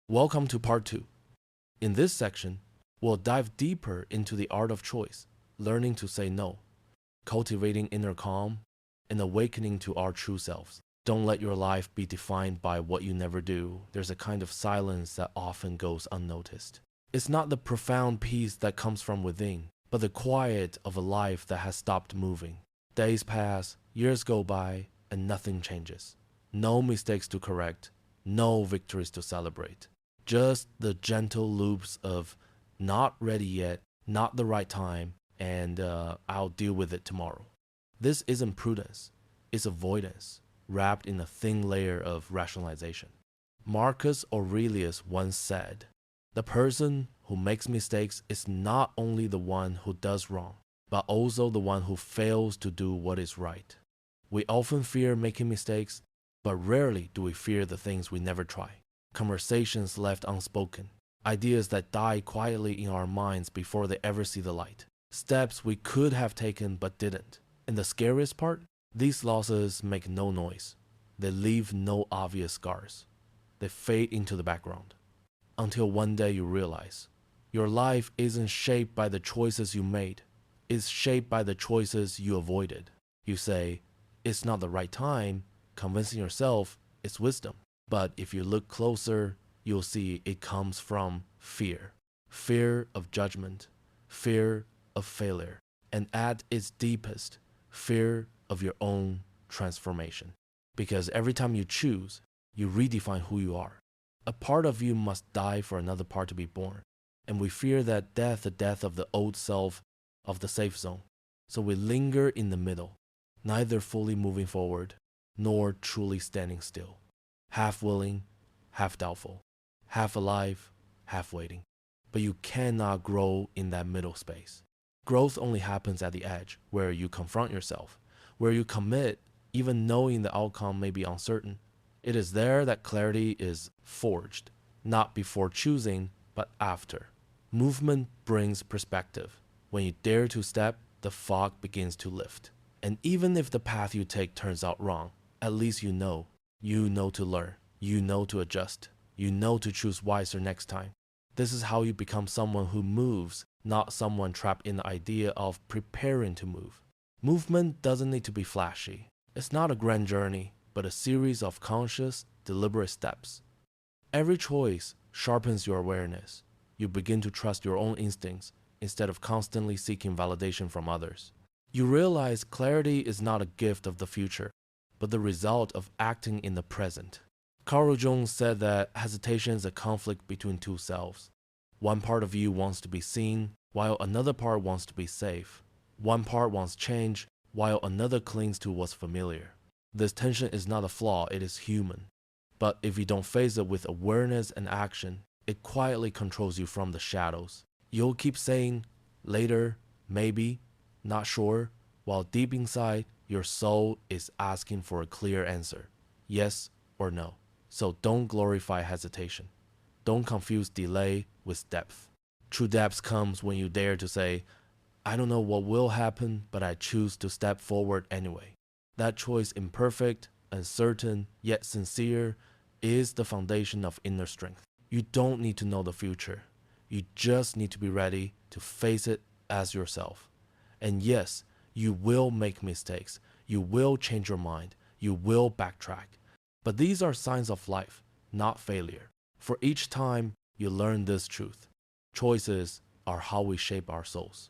Welcome to part 2. In this section, we'll dive deeper into the art of choice, learning to say no, cultivating inner calm, and awakening to our true selves. Don't let your life be defined by what you never do. There's a kind of silence that often goes unnoticed. It's not the profound peace that comes from within, but the quiet of a life that has stopped moving. Days pass, years go by, and nothing changes. No mistakes to correct, no victories to celebrate. Just the gentle loops of not ready yet, not the right time, and I'll deal with it tomorrow. This isn't prudence, it's avoidance, wrapped in a thin layer of rationalization. Marcus Aurelius once said, "The person who makes mistakes is not only the one who does wrong, but also the one who fails to do what is right." We often fear making mistakes, but rarely do we fear the things we never try. Conversations left unspoken, ideas that die quietly in our minds before they ever see the light, steps we could have taken but didn't. And the scariest part? These losses make no noise. They leave no obvious scars. They fade into the background. Until one day you realize, your life isn't shaped by the choices you made. It's shaped by the choices you avoided. You say, it's not the right time. Convincing yourself it's wisdom. But if you look closer, you'll see it comes from fear. Fear of judgment, fear of failure, and at its deepest, fear of your own transformation. Because every time you choose, you redefine who you are. A part of you must die for another part to be born. And we fear that death, the death of the old self, of the safe zone. So we linger in the middle, neither fully moving forward, nor truly standing still. Half willing, half doubtful, half alive, half waiting. But you cannot grow in that middle space. Growth only happens at the edge, where you confront yourself, where you commit, even knowing the outcome may be uncertain. It is there that clarity is forged, not before choosing, but after. Movement brings perspective. When you dare to step, the fog begins to lift. And even if the path you take turns out wrong, at least you know. You know to learn. You know to adjust. You know to choose wiser next time. This is how you become someone who moves, not someone trapped in the idea of preparing to move. Movement doesn't need to be flashy. It's not a grand journey, but a series of conscious, deliberate steps. Every choice sharpens your awareness. You begin to trust your own instincts instead of constantly seeking validation from others. You realize clarity is not a gift of the future, but the result of acting in the present. Carl Jung said that hesitation is a conflict between two selves. One part of you wants to be seen, while another part wants to be safe. One part wants change, while another clings to what's familiar. This tension is not a flaw, it is human. But if you don't face it with awareness and action, it quietly controls you from the shadows. You'll keep saying, later, maybe, not sure, while deep inside, your soul is asking for a clear answer, yes or no. So don't glorify hesitation. Don't confuse delay with depth. True depth comes when you dare to say, I don't know what will happen, but I choose to step forward anyway. That choice, imperfect, uncertain, yet sincere, is the foundation of inner strength. You don't need to know the future. You just need to be ready to face it as yourself. And yes, you will make mistakes. You will change your mind. You will backtrack. But these are signs of life, not failure. For each time, you learn this truth. Choices are how we shape our souls.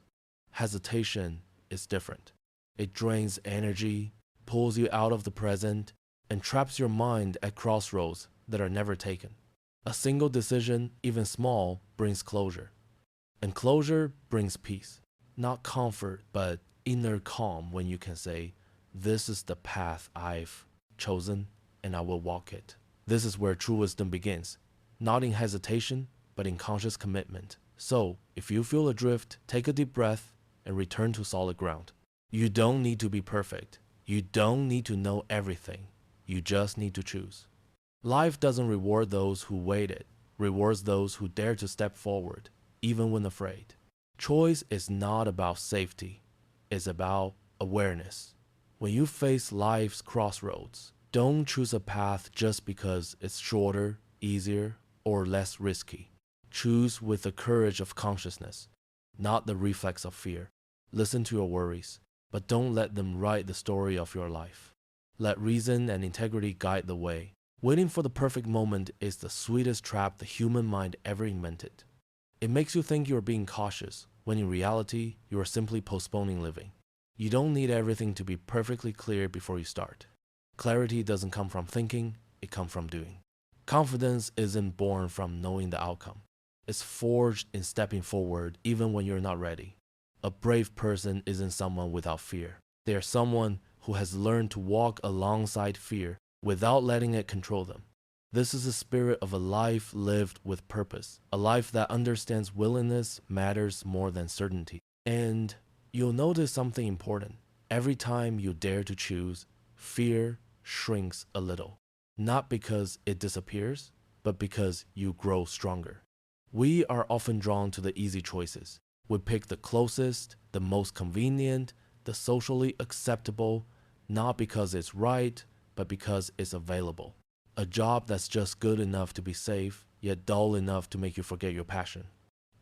Hesitation is different. It drains energy, pulls you out of the present, and traps your mind at crossroads that are never taken. A single decision, even small, brings closure. And closure brings peace. Not comfort, but inner calm when you can say, this is the path I've chosen and I will walk it. This is where true wisdom begins, not in hesitation, but in conscious commitment. So, if you feel adrift, take a deep breath and return to solid ground. You don't need to be perfect. You don't need to know everything. You just need to choose. Life doesn't reward those who waited, rewards those who dare to step forward, even when afraid. Choice is not about safety. It's about awareness. When you face life's crossroads, don't choose a path just because it's shorter, easier, or less risky. Choose with the courage of consciousness, not the reflex of fear. Listen to your worries, but don't let them write the story of your life. Let reason and integrity guide the way. Waiting for the perfect moment is the sweetest trap the human mind ever invented. It makes you think you're being cautious, when in reality, you are simply postponing living. You don't need everything to be perfectly clear before you start. Clarity doesn't come from thinking, it comes from doing. Confidence isn't born from knowing the outcome. It's forged in stepping forward even when you're not ready. A brave person isn't someone without fear. They are someone who has learned to walk alongside fear without letting it control them. This is the spirit of a life lived with purpose, a life that understands willingness matters more than certainty. And you'll notice something important. Every time you dare to choose, fear shrinks a little. Not because it disappears, but because you grow stronger. We are often drawn to the easy choices. We pick the closest, the most convenient, the socially acceptable, not because it's right, but because it's available. A job that's just good enough to be safe, yet dull enough to make you forget your passion.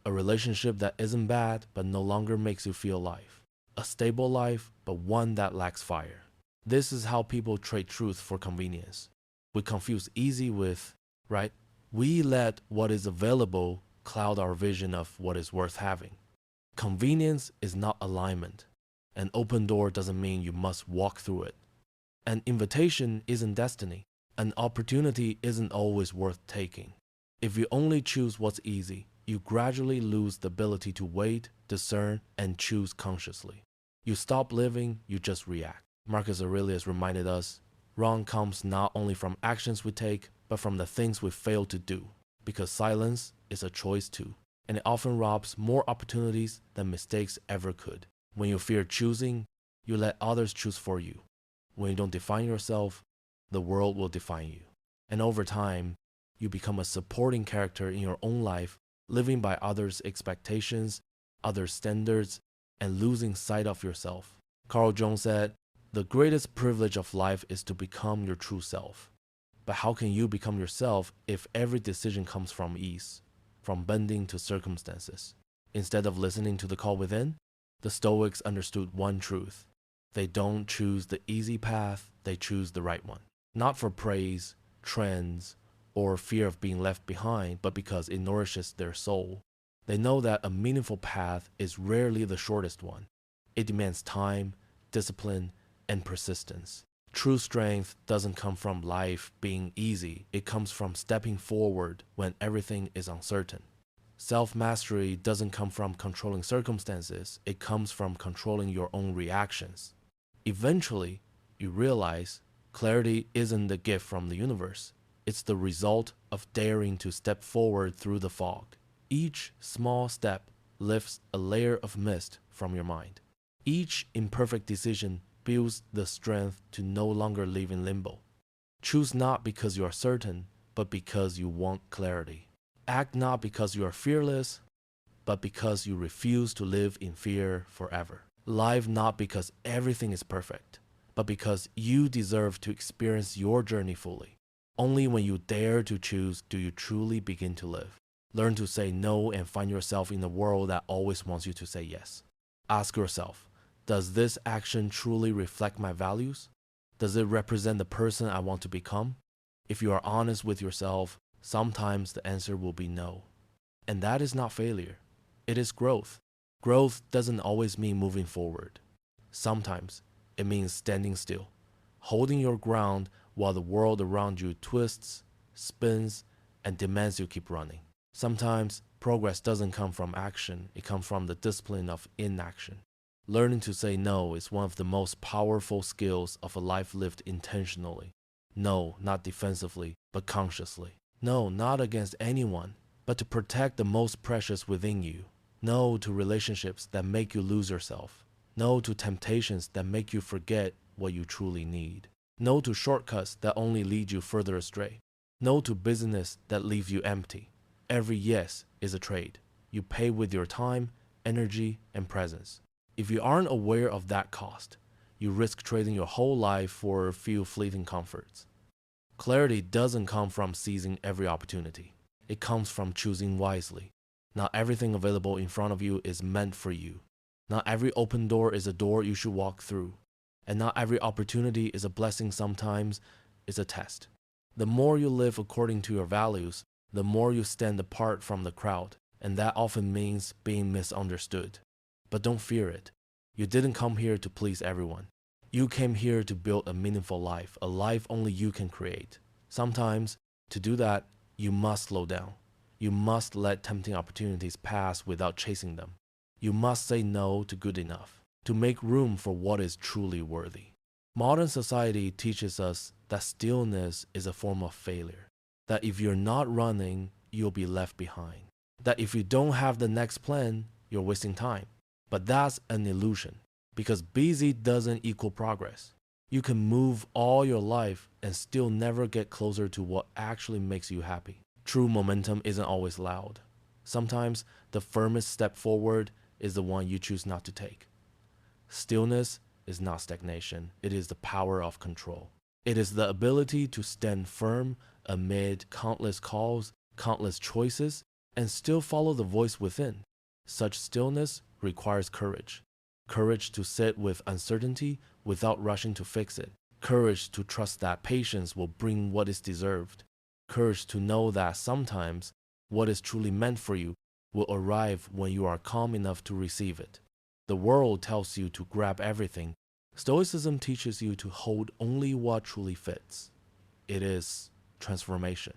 A relationship that isn't bad, but no longer makes you feel alive. A stable life, but one that lacks fire. This is how people trade truth for convenience. We confuse easy with right. We let what is available cloud our vision of what is worth having. Convenience is not alignment. An open door doesn't mean you must walk through it. An invitation isn't destiny. An opportunity isn't always worth taking. If you only choose what's easy, you gradually lose the ability to wait, discern, and choose consciously. You stop living, you just react. Marcus Aurelius reminded us, wrong comes not only from actions we take, but from the things we fail to do. Because silence is a choice too, and it often robs more opportunities than mistakes ever could. When you fear choosing, you let others choose for you. When you don't define yourself, the world will define you. And over time, you become a supporting character in your own life, living by others' expectations, others' standards, and losing sight of yourself. Carl Jung said, "The greatest privilege of life is to become your true self." But how can you become yourself if every decision comes from ease, from bending to circumstances? Instead of listening to the call within, the Stoics understood one truth. They don't choose the easy path, they choose the right one. Not for praise, trends, or fear of being left behind, but because it nourishes their soul. They know that a meaningful path is rarely the shortest one. It demands time, discipline, and persistence. True strength doesn't come from life being easy. It comes from stepping forward when everything is uncertain. Self-mastery doesn't come from controlling circumstances. It comes from controlling your own reactions. Eventually, you realize clarity isn't a gift from the universe. It's the result of daring to step forward through the fog. Each small step lifts a layer of mist from your mind. Each imperfect decision builds the strength to no longer live in limbo. Choose not because you are certain, but because you want clarity. Act not because you are fearless, but because you refuse to live in fear forever. Live not because everything is perfect, but because you deserve to experience your journey fully. Only when you dare to choose do you truly begin to live. Learn to say no and find yourself in a world that always wants you to say yes. Ask yourself, does this action truly reflect my values? Does it represent the person I want to become? If you are honest with yourself, sometimes the answer will be no. And that is not failure. It is growth. Growth doesn't always mean moving forward. Sometimes it means standing still, holding your ground while the world around you twists, spins, and demands you keep running. Sometimes progress doesn't come from action, it comes from the discipline of inaction. Learning to say no is one of the most powerful skills of a life lived intentionally. No, not defensively, but consciously. No, not against anyone, but to protect the most precious within you. No to relationships that make you lose yourself. No to temptations that make you forget what you truly need. No to shortcuts that only lead you further astray. No to business that leaves you empty. Every yes is a trade. You pay with your time, energy, and presence. If you aren't aware of that cost, you risk trading your whole life for a few fleeting comforts. Clarity doesn't come from seizing every opportunity. It comes from choosing wisely. Not everything available in front of you is meant for you. Not every open door is a door you should walk through. And not every opportunity is a blessing. Sometimes it's a test. The more you live according to your values, the more you stand apart from the crowd, and that often means being misunderstood. But don't fear it. You didn't come here to please everyone. You came here to build a meaningful life, a life only you can create. Sometimes, to do that, you must slow down. You must let tempting opportunities pass without chasing them. You must say no to good enough, to make room for what is truly worthy. Modern society teaches us that stillness is a form of failure, that if you're not running, you'll be left behind, that if you don't have the next plan, you're wasting time. But that's an illusion, because busy doesn't equal progress. You can move all your life and still never get closer to what actually makes you happy. True momentum isn't always loud. Sometimes the firmest step forward is the one you choose not to take. Stillness is not stagnation. It is the power of control. It is the ability to stand firm amid countless calls, countless choices, and still follow the voice within. Such stillness requires courage. Courage to sit with uncertainty without rushing to fix it. Courage to trust that patience will bring what is deserved. Courage to know that sometimes what is truly meant for you will arrive when you are calm enough to receive it. The world tells you to grab everything. Stoicism teaches you to hold only what truly fits. It is transformation.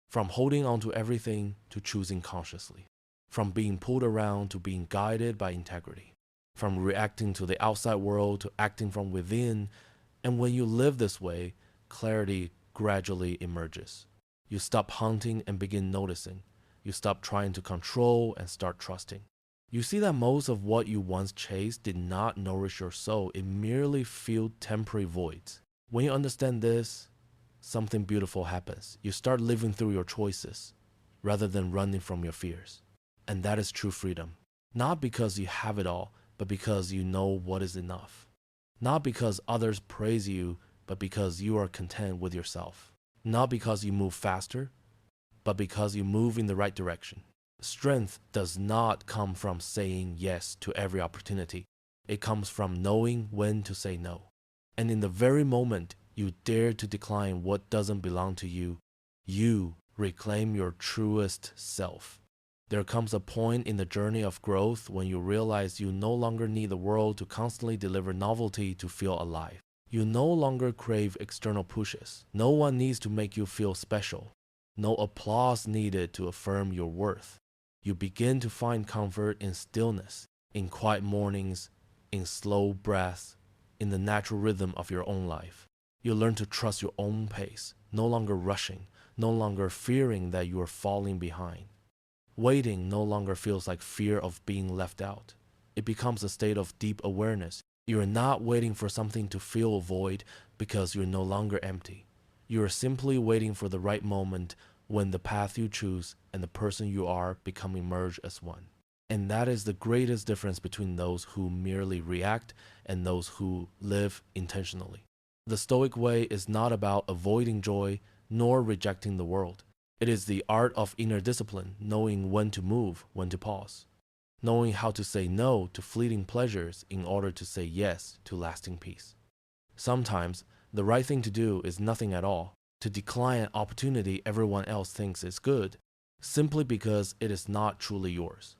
From holding on to everything to choosing consciously. From being pulled around to being guided by integrity. From reacting to the outside world to acting from within. And when you live this way, clarity gradually emerges. You stop hunting and begin noticing. You stop trying to control and start trusting. You see that most of what you once chased did not nourish your soul. It merely filled temporary voids. When you understand this, something beautiful happens. You start living through your choices rather than running from your fears. And that is true freedom. Not because you have it all, but because you know what is enough. Not because others praise you, but because you are content with yourself. Not because you move faster, but because you move in the right direction. Strength does not come from saying yes to every opportunity. It comes from knowing when to say no. And in the very moment you dare to decline what doesn't belong to you, you reclaim your truest self. There comes a point in the journey of growth when you realize you no longer need the world to constantly deliver novelty to feel alive. You no longer crave external pushes. No one needs to make you feel special. No applause needed to affirm your worth. You begin to find comfort in stillness, in quiet mornings, in slow breaths, in the natural rhythm of your own life. You learn to trust your own pace, no longer rushing, no longer fearing that you are falling behind. Waiting no longer feels like fear of being left out. It becomes a state of deep awareness. You are not waiting for something to fill a void because you're no longer empty. You are simply waiting for the right moment when the path you choose and the person you are become merged as one. And that is the greatest difference between those who merely react and those who live intentionally. The Stoic way is not about avoiding joy nor rejecting the world. It is the art of inner discipline, knowing when to move, when to pause. Knowing how to say no to fleeting pleasures in order to say yes to lasting peace. Sometimes, the right thing to do is nothing at all, to decline an opportunity everyone else thinks is good, simply because it is not truly yours.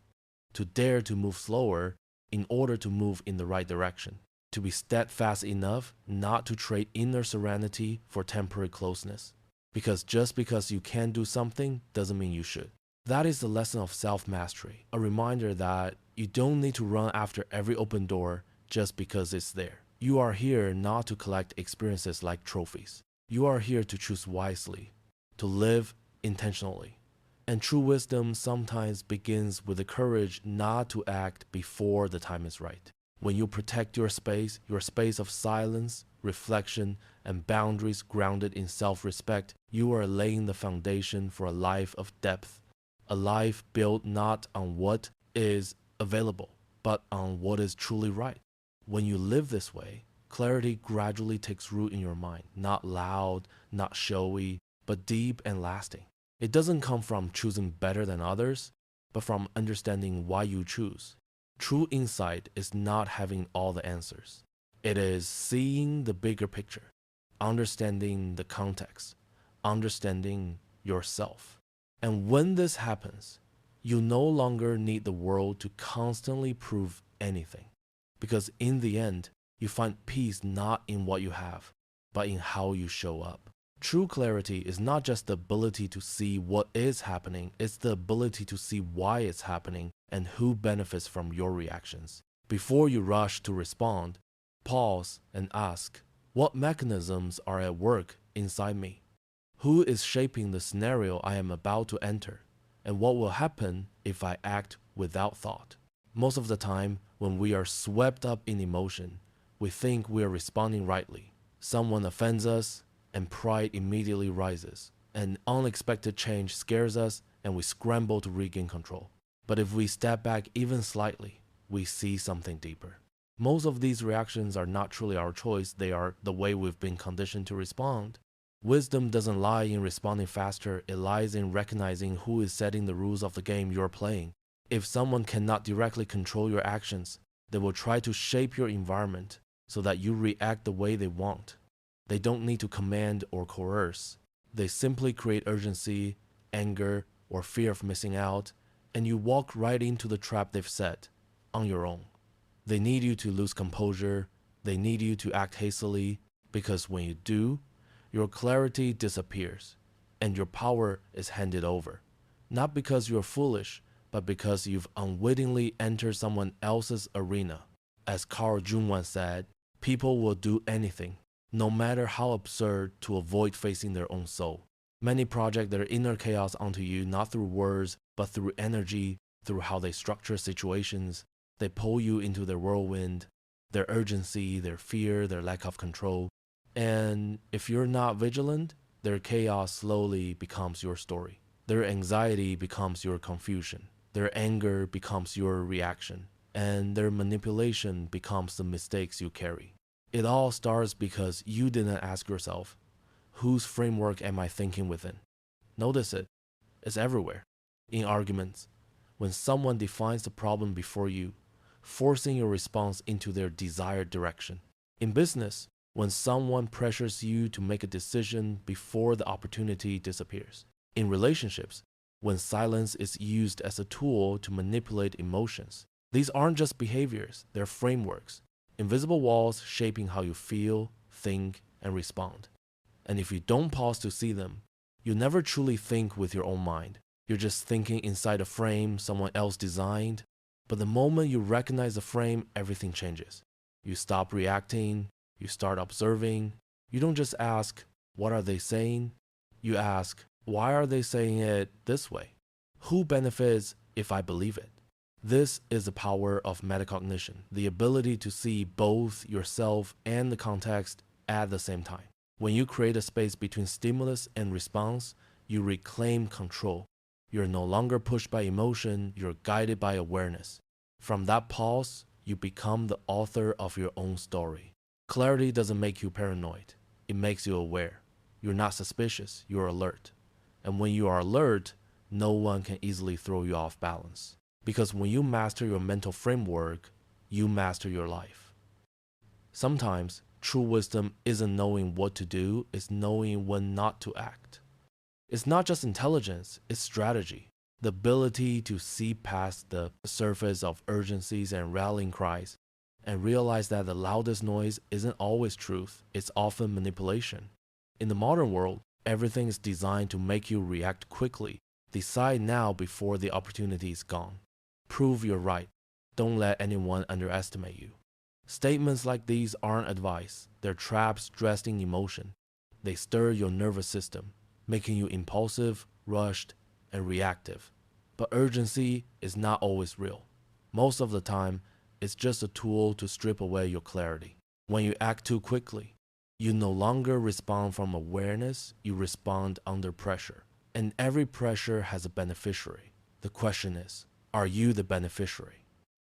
To dare to move slower in order to move in the right direction. To be steadfast enough not to trade inner serenity for temporary closeness. Because just because you can do something doesn't mean you should. That is the lesson of self-mastery, a reminder that you don't need to run after every open door just because it's there. You are here not to collect experiences like trophies. You are here to choose wisely, to live intentionally. And true wisdom sometimes begins with the courage not to act before the time is right. When you protect your space of silence, reflection, and boundaries grounded in self-respect, you are laying the foundation for a life of depth, a life built not on what is available, but on what is truly right. When you live this way, clarity gradually takes root in your mind, not loud, not showy, but deep and lasting. It doesn't come from choosing better than others, but from understanding why you choose. True insight is not having all the answers. It is seeing the bigger picture, understanding the context, understanding yourself. And when this happens, you no longer need the world to constantly prove anything. Because in the end, you find peace not in what you have, but in how you show up. True clarity is not just the ability to see what is happening, it's the ability to see why it's happening and who benefits from your reactions. Before you rush to respond, pause and ask, what mechanisms are at work inside me? Who is shaping the scenario I am about to enter? And what will happen if I act without thought? Most of the time, when we are swept up in emotion, we think we are responding rightly. Someone offends us, and pride immediately rises. An unexpected change scares us, and we scramble to regain control. But if we step back even slightly, we see something deeper. Most of these reactions are not truly our choice, they are the way we've been conditioned to respond. Wisdom doesn't lie in responding faster, it lies in recognizing who is setting the rules of the game you're playing. If someone cannot directly control your actions, they will try to shape your environment so that you react the way they want. They don't need to command or coerce. They simply create urgency, anger, or fear of missing out, and you walk right into the trap they've set, on your own. They need you to lose composure, they need you to act hastily, because when you do, your clarity disappears, and your power is handed over. Not because you're foolish, but because you've unwittingly entered someone else's arena. As Carl Jung once said, people will do anything, no matter how absurd, to avoid facing their own soul. Many project their inner chaos onto you not through words, but through energy, through how they structure situations. They pull you into their whirlwind, their urgency, their fear, their lack of control. And if you're not vigilant, their chaos slowly becomes your story. Their anxiety becomes your confusion. Their anger becomes your reaction. And their manipulation becomes the mistakes you carry. It all starts because you didn't ask yourself, whose framework am I thinking within? Notice it. It's everywhere. In arguments, when someone defines the problem before you, forcing your response into their desired direction. In business, when someone pressures you to make a decision before the opportunity disappears. In relationships, when silence is used as a tool to manipulate emotions. These aren't just behaviors, they're frameworks. Invisible walls shaping how you feel, think, and respond. And if you don't pause to see them, you never truly think with your own mind. You're just thinking inside a frame someone else designed. But the moment you recognize the frame, everything changes. You stop reacting, you start observing. You don't just ask, what are they saying? You ask, why are they saying it this way? Who benefits if I believe it? This is the power of metacognition, the ability to see both yourself and the context at the same time. When you create a space between stimulus and response, you reclaim control. You're no longer pushed by emotion, you're guided by awareness. From that pause, you become the author of your own story. Clarity doesn't make you paranoid, it makes you aware. You're not suspicious, you're alert. And when you are alert, no one can easily throw you off balance. Because when you master your mental framework, you master your life. Sometimes, true wisdom isn't knowing what to do, it's knowing when not to act. It's not just intelligence, it's strategy. The ability to see past the surface of urgencies and rallying cries, and realize that the loudest noise isn't always truth, it's often manipulation. In the modern world, everything is designed to make you react quickly. Decide now before the opportunity is gone. Prove you're right. Don't let anyone underestimate you. Statements like these aren't advice. They're traps dressed in emotion. They stir your nervous system, making you impulsive, rushed, and reactive. But urgency is not always real. Most of the time, it's just a tool to strip away your clarity. When you act too quickly, you no longer respond from awareness, you respond under pressure. And every pressure has a beneficiary. The question is, are you the beneficiary?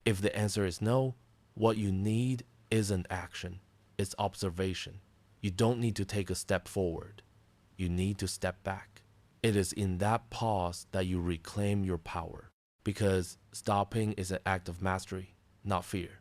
If the answer is no, what you need isn't action, it's observation. You don't need to take a step forward. You need to step back. It is in that pause that you reclaim your power, because stopping is an act of mastery, not fear.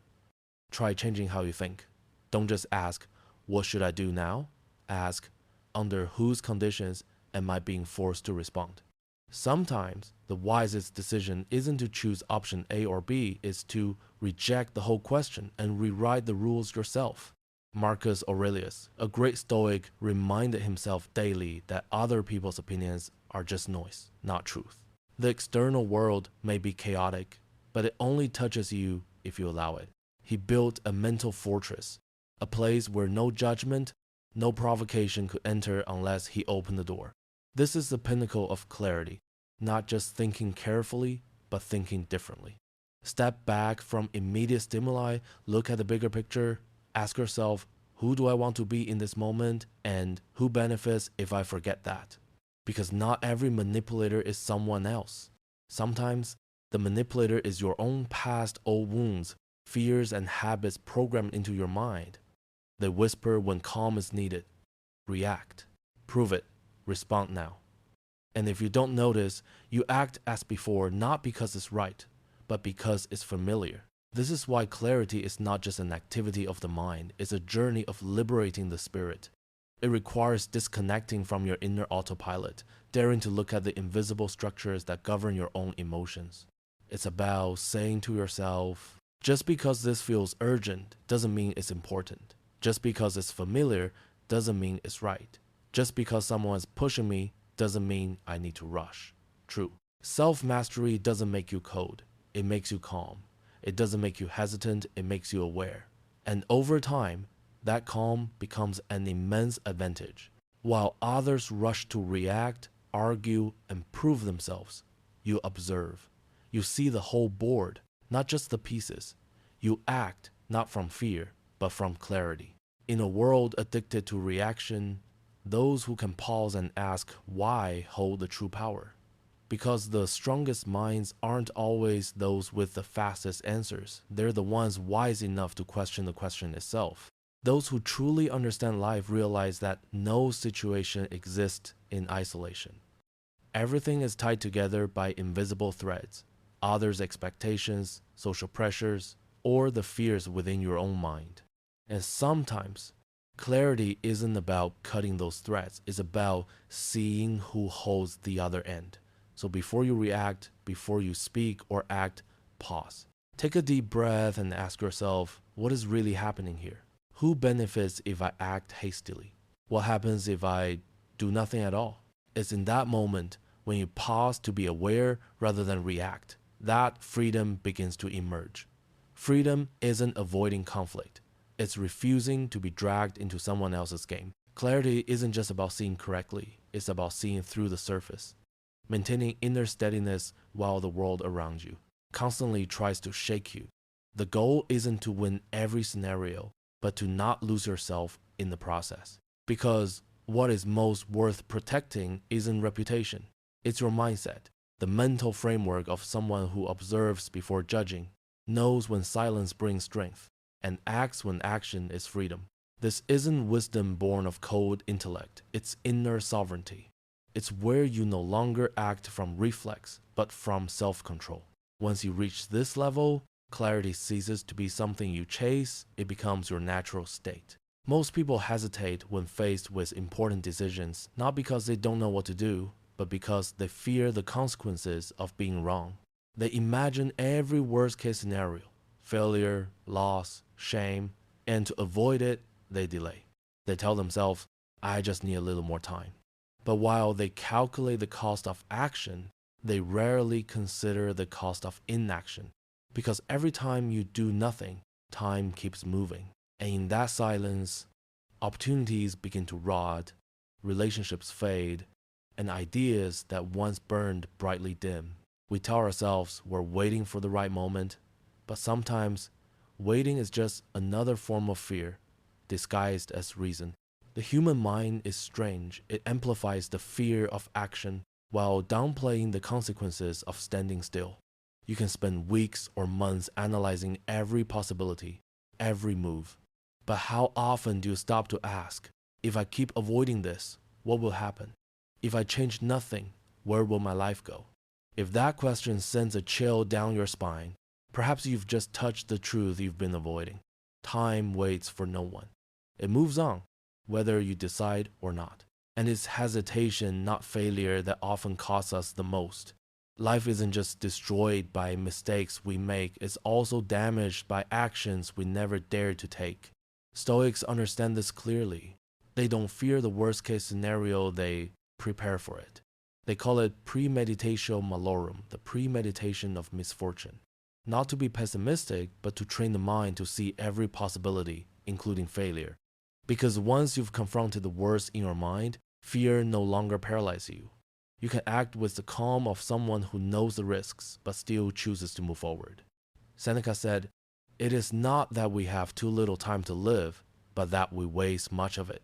Try changing how you think. Don't just ask, what should I do now? Ask, under whose conditions am I being forced to respond? Sometimes the wisest decision isn't to choose option A or B, it's to reject the whole question and rewrite the rules yourself. Marcus Aurelius, a great Stoic, reminded himself daily that other people's opinions are just noise, not truth. The external world may be chaotic, but it only touches you if you allow it. He built a mental fortress, a place where no judgment, no provocation could enter unless he opened the door. This is the pinnacle of clarity, not just thinking carefully, but thinking differently. Step back from immediate stimuli, look at the bigger picture, ask yourself, who do I want to be in this moment, and who benefits if I forget that? Because not every manipulator is someone else. Sometimes, the manipulator is your own past old wounds, fears and habits programmed into your mind. They whisper when calm is needed. React. Prove it. Respond now. And if you don't notice, you act as before not because it's right, but because it's familiar. This is why clarity is not just an activity of the mind, it's a journey of liberating the spirit. It requires disconnecting from your inner autopilot, daring to look at the invisible structures that govern your own emotions. It's about saying to yourself, just because this feels urgent doesn't mean it's important. Just because it's familiar doesn't mean it's right. Just because someone is pushing me doesn't mean I need to rush. True. Self-mastery doesn't make you cold. It makes you calm. It doesn't make you hesitant. It makes you aware. And over time, that calm becomes an immense advantage. While others rush to react, argue, and prove themselves, you observe. You see the whole board, not just the pieces. You act not from fear, but from clarity. In a world addicted to reaction, those who can pause and ask why hold the true power. Because the strongest minds aren't always those with the fastest answers. They're the ones wise enough to question the question itself. Those who truly understand life realize that no situation exists in isolation. Everything is tied together by invisible threads, others' expectations, social pressures, or the fears within your own mind. And sometimes, clarity isn't about cutting those threads, it's about seeing who holds the other end. So before you react, before you speak or act, pause. Take a deep breath and ask yourself, what is really happening here? Who benefits if I act hastily? What happens if I do nothing at all? It's in that moment when you pause to be aware rather than react, that freedom begins to emerge. Freedom isn't avoiding conflict. It's refusing to be dragged into someone else's game. Clarity isn't just about seeing correctly, it's about seeing through the surface. Maintaining inner steadiness while the world around you constantly tries to shake you. The goal isn't to win every scenario, but to not lose yourself in the process. Because what is most worth protecting isn't reputation, it's your mindset, the mental framework of someone who observes before judging, knows when silence brings strength, and acts when action is freedom. This isn't wisdom born of cold intellect, it's inner sovereignty. It's where you no longer act from reflex, but from self-control. Once you reach this level, clarity ceases to be something you chase, it becomes your natural state. Most people hesitate when faced with important decisions, not because they don't know what to do, but because they fear the consequences of being wrong. They imagine every worst-case scenario, failure, loss, shame, and to avoid it, they delay. They tell themselves, I just need a little more time. But while they calculate the cost of action, they rarely consider the cost of inaction. Because every time you do nothing, time keeps moving. And in that silence, opportunities begin to rot, relationships fade, and ideas that once burned brightly dim. We tell ourselves we're waiting for the right moment, but sometimes waiting is just another form of fear, disguised as reason. The human mind is strange. It amplifies the fear of action while downplaying the consequences of standing still. You can spend weeks or months analyzing every possibility, every move. But how often do you stop to ask, if I keep avoiding this, what will happen? If I change nothing, where will my life go? If that question sends a chill down your spine, perhaps you've just touched the truth you've been avoiding. Time waits for no one. It moves on, whether you decide or not. And it's hesitation, not failure, that often costs us the most. Life isn't just destroyed by mistakes we make, it's also damaged by actions we never dared to take. Stoics understand this clearly. They don't fear the worst case scenario, they prepare for it. They call it premeditatio malorum, the premeditation of misfortune. Not to be pessimistic, but to train the mind to see every possibility, including failure. Because once you've confronted the worst in your mind, fear no longer paralyzes you. You can act with the calm of someone who knows the risks, but still chooses to move forward. Seneca said, "It is not that we have too little time to live, but that we waste much of it."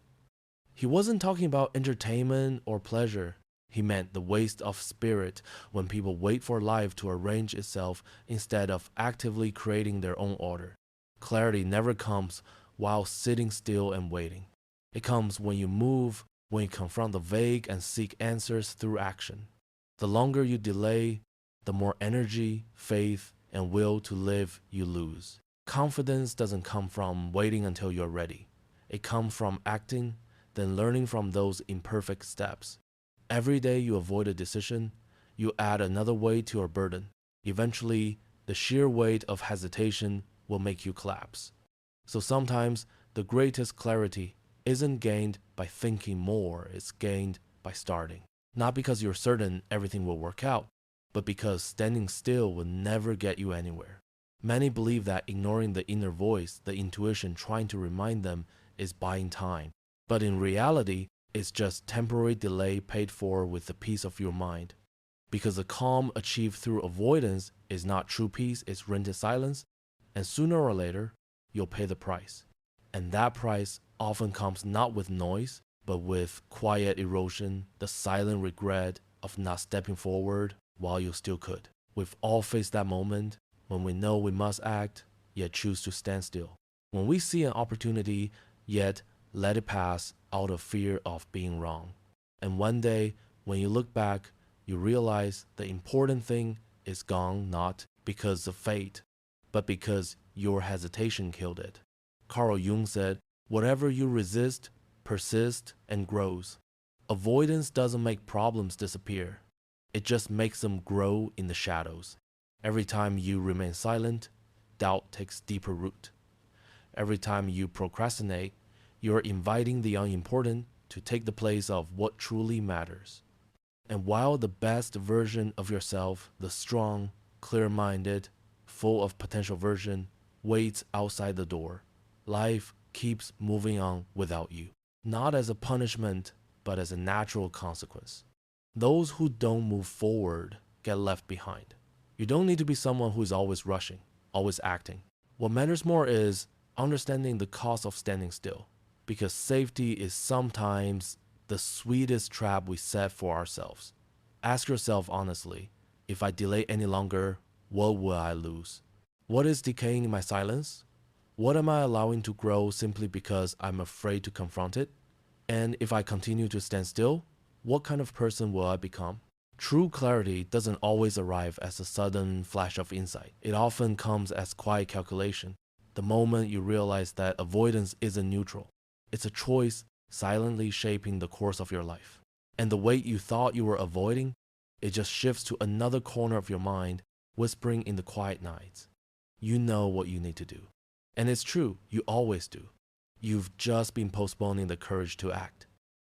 He wasn't talking about entertainment or pleasure. He meant the waste of spirit when people wait for life to arrange itself instead of actively creating their own order. Clarity never comes while sitting still and waiting. It comes when you move, when you confront the vague and seek answers through action. The longer you delay, the more energy, faith, and will to live you lose. Confidence doesn't come from waiting until you're ready. It comes from acting, then learning from those imperfect steps. Every day you avoid a decision, you add another weight to your burden. Eventually, the sheer weight of hesitation will make you collapse. So sometimes the greatest clarity isn't gained by thinking more, it's gained by starting. Not because you're certain everything will work out, but because standing still will never get you anywhere. Many believe that ignoring the inner voice, the intuition trying to remind them, is buying time. But in reality, it's just temporary delay paid for with the peace of your mind. Because the calm achieved through avoidance is not true peace, it's rented silence, and sooner or later, you'll pay the price. And that price often comes not with noise, but with quiet erosion, the silent regret of not stepping forward while you still could. We've all faced that moment when we know we must act, yet choose to stand still. When we see an opportunity, yet let it pass out of fear of being wrong. And one day, when you look back, you realize the important thing is gone not because of fate, but because your hesitation killed it. Carl Jung said, "Whatever you resist, persists and grows." Avoidance doesn't make problems disappear. It just makes them grow in the shadows. Every time you remain silent, doubt takes deeper root. Every time you procrastinate, you're inviting the unimportant to take the place of what truly matters. And while the best version of yourself, the strong, clear-minded, full of potential version, waits outside the door, life keeps moving on without you. Not as a punishment, but as a natural consequence. Those who don't move forward get left behind. You don't need to be someone who is always rushing, always acting. What matters more is understanding the cost of standing still, because safety is sometimes the sweetest trap we set for ourselves. Ask yourself honestly, if I delay any longer, what will I lose? What is decaying in my silence? What am I allowing to grow simply because I'm afraid to confront it? And if I continue to stand still, what kind of person will I become? True clarity doesn't always arrive as a sudden flash of insight. It often comes as quiet calculation. The moment you realize that avoidance isn't neutral. It's a choice silently shaping the course of your life. And the weight you thought you were avoiding, it just shifts to another corner of your mind, whispering in the quiet nights. You know what you need to do. And it's true, you always do. You've just been postponing the courage to act.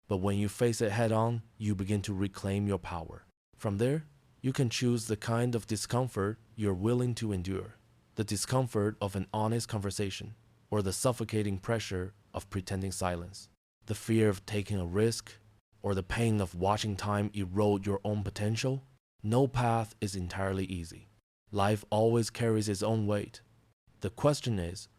But when you face it head on, you begin to reclaim your power. From there, you can choose the kind of discomfort you're willing to endure. The discomfort of an honest conversation, or the suffocating pressure of pretending silence. The fear of taking a risk, or the pain of watching time erode your own potential. No path is entirely easy. Life always carries its own weight. The question is,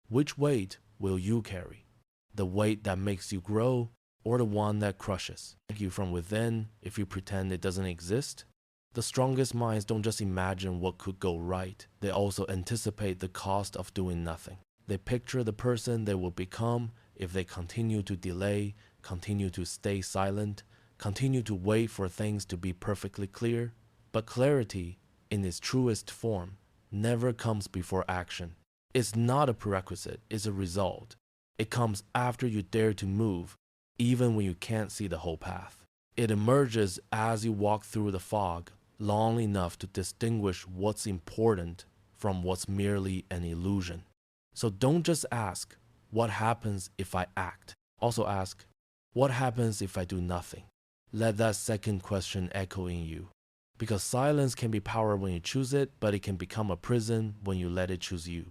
which weight will you carry? The weight that makes you grow, or the one that crushes you from within if you pretend it doesn't exist? The strongest minds don't just imagine what could go right, they also anticipate the cost of doing nothing. They picture the person they will become if they continue to delay, continue to stay silent, continue to wait for things to be perfectly clear, but clarity, in its truest form, never comes before action. It's not a prerequisite, it's a result. It comes after you dare to move, even when you can't see the whole path. It emerges as you walk through the fog long enough to distinguish what's important from what's merely an illusion. So don't just ask, what happens if I act? Also ask, what happens if I do nothing? Let that second question echo in you. Because silence can be power when you choose it, but it can become a prison when you let it choose you.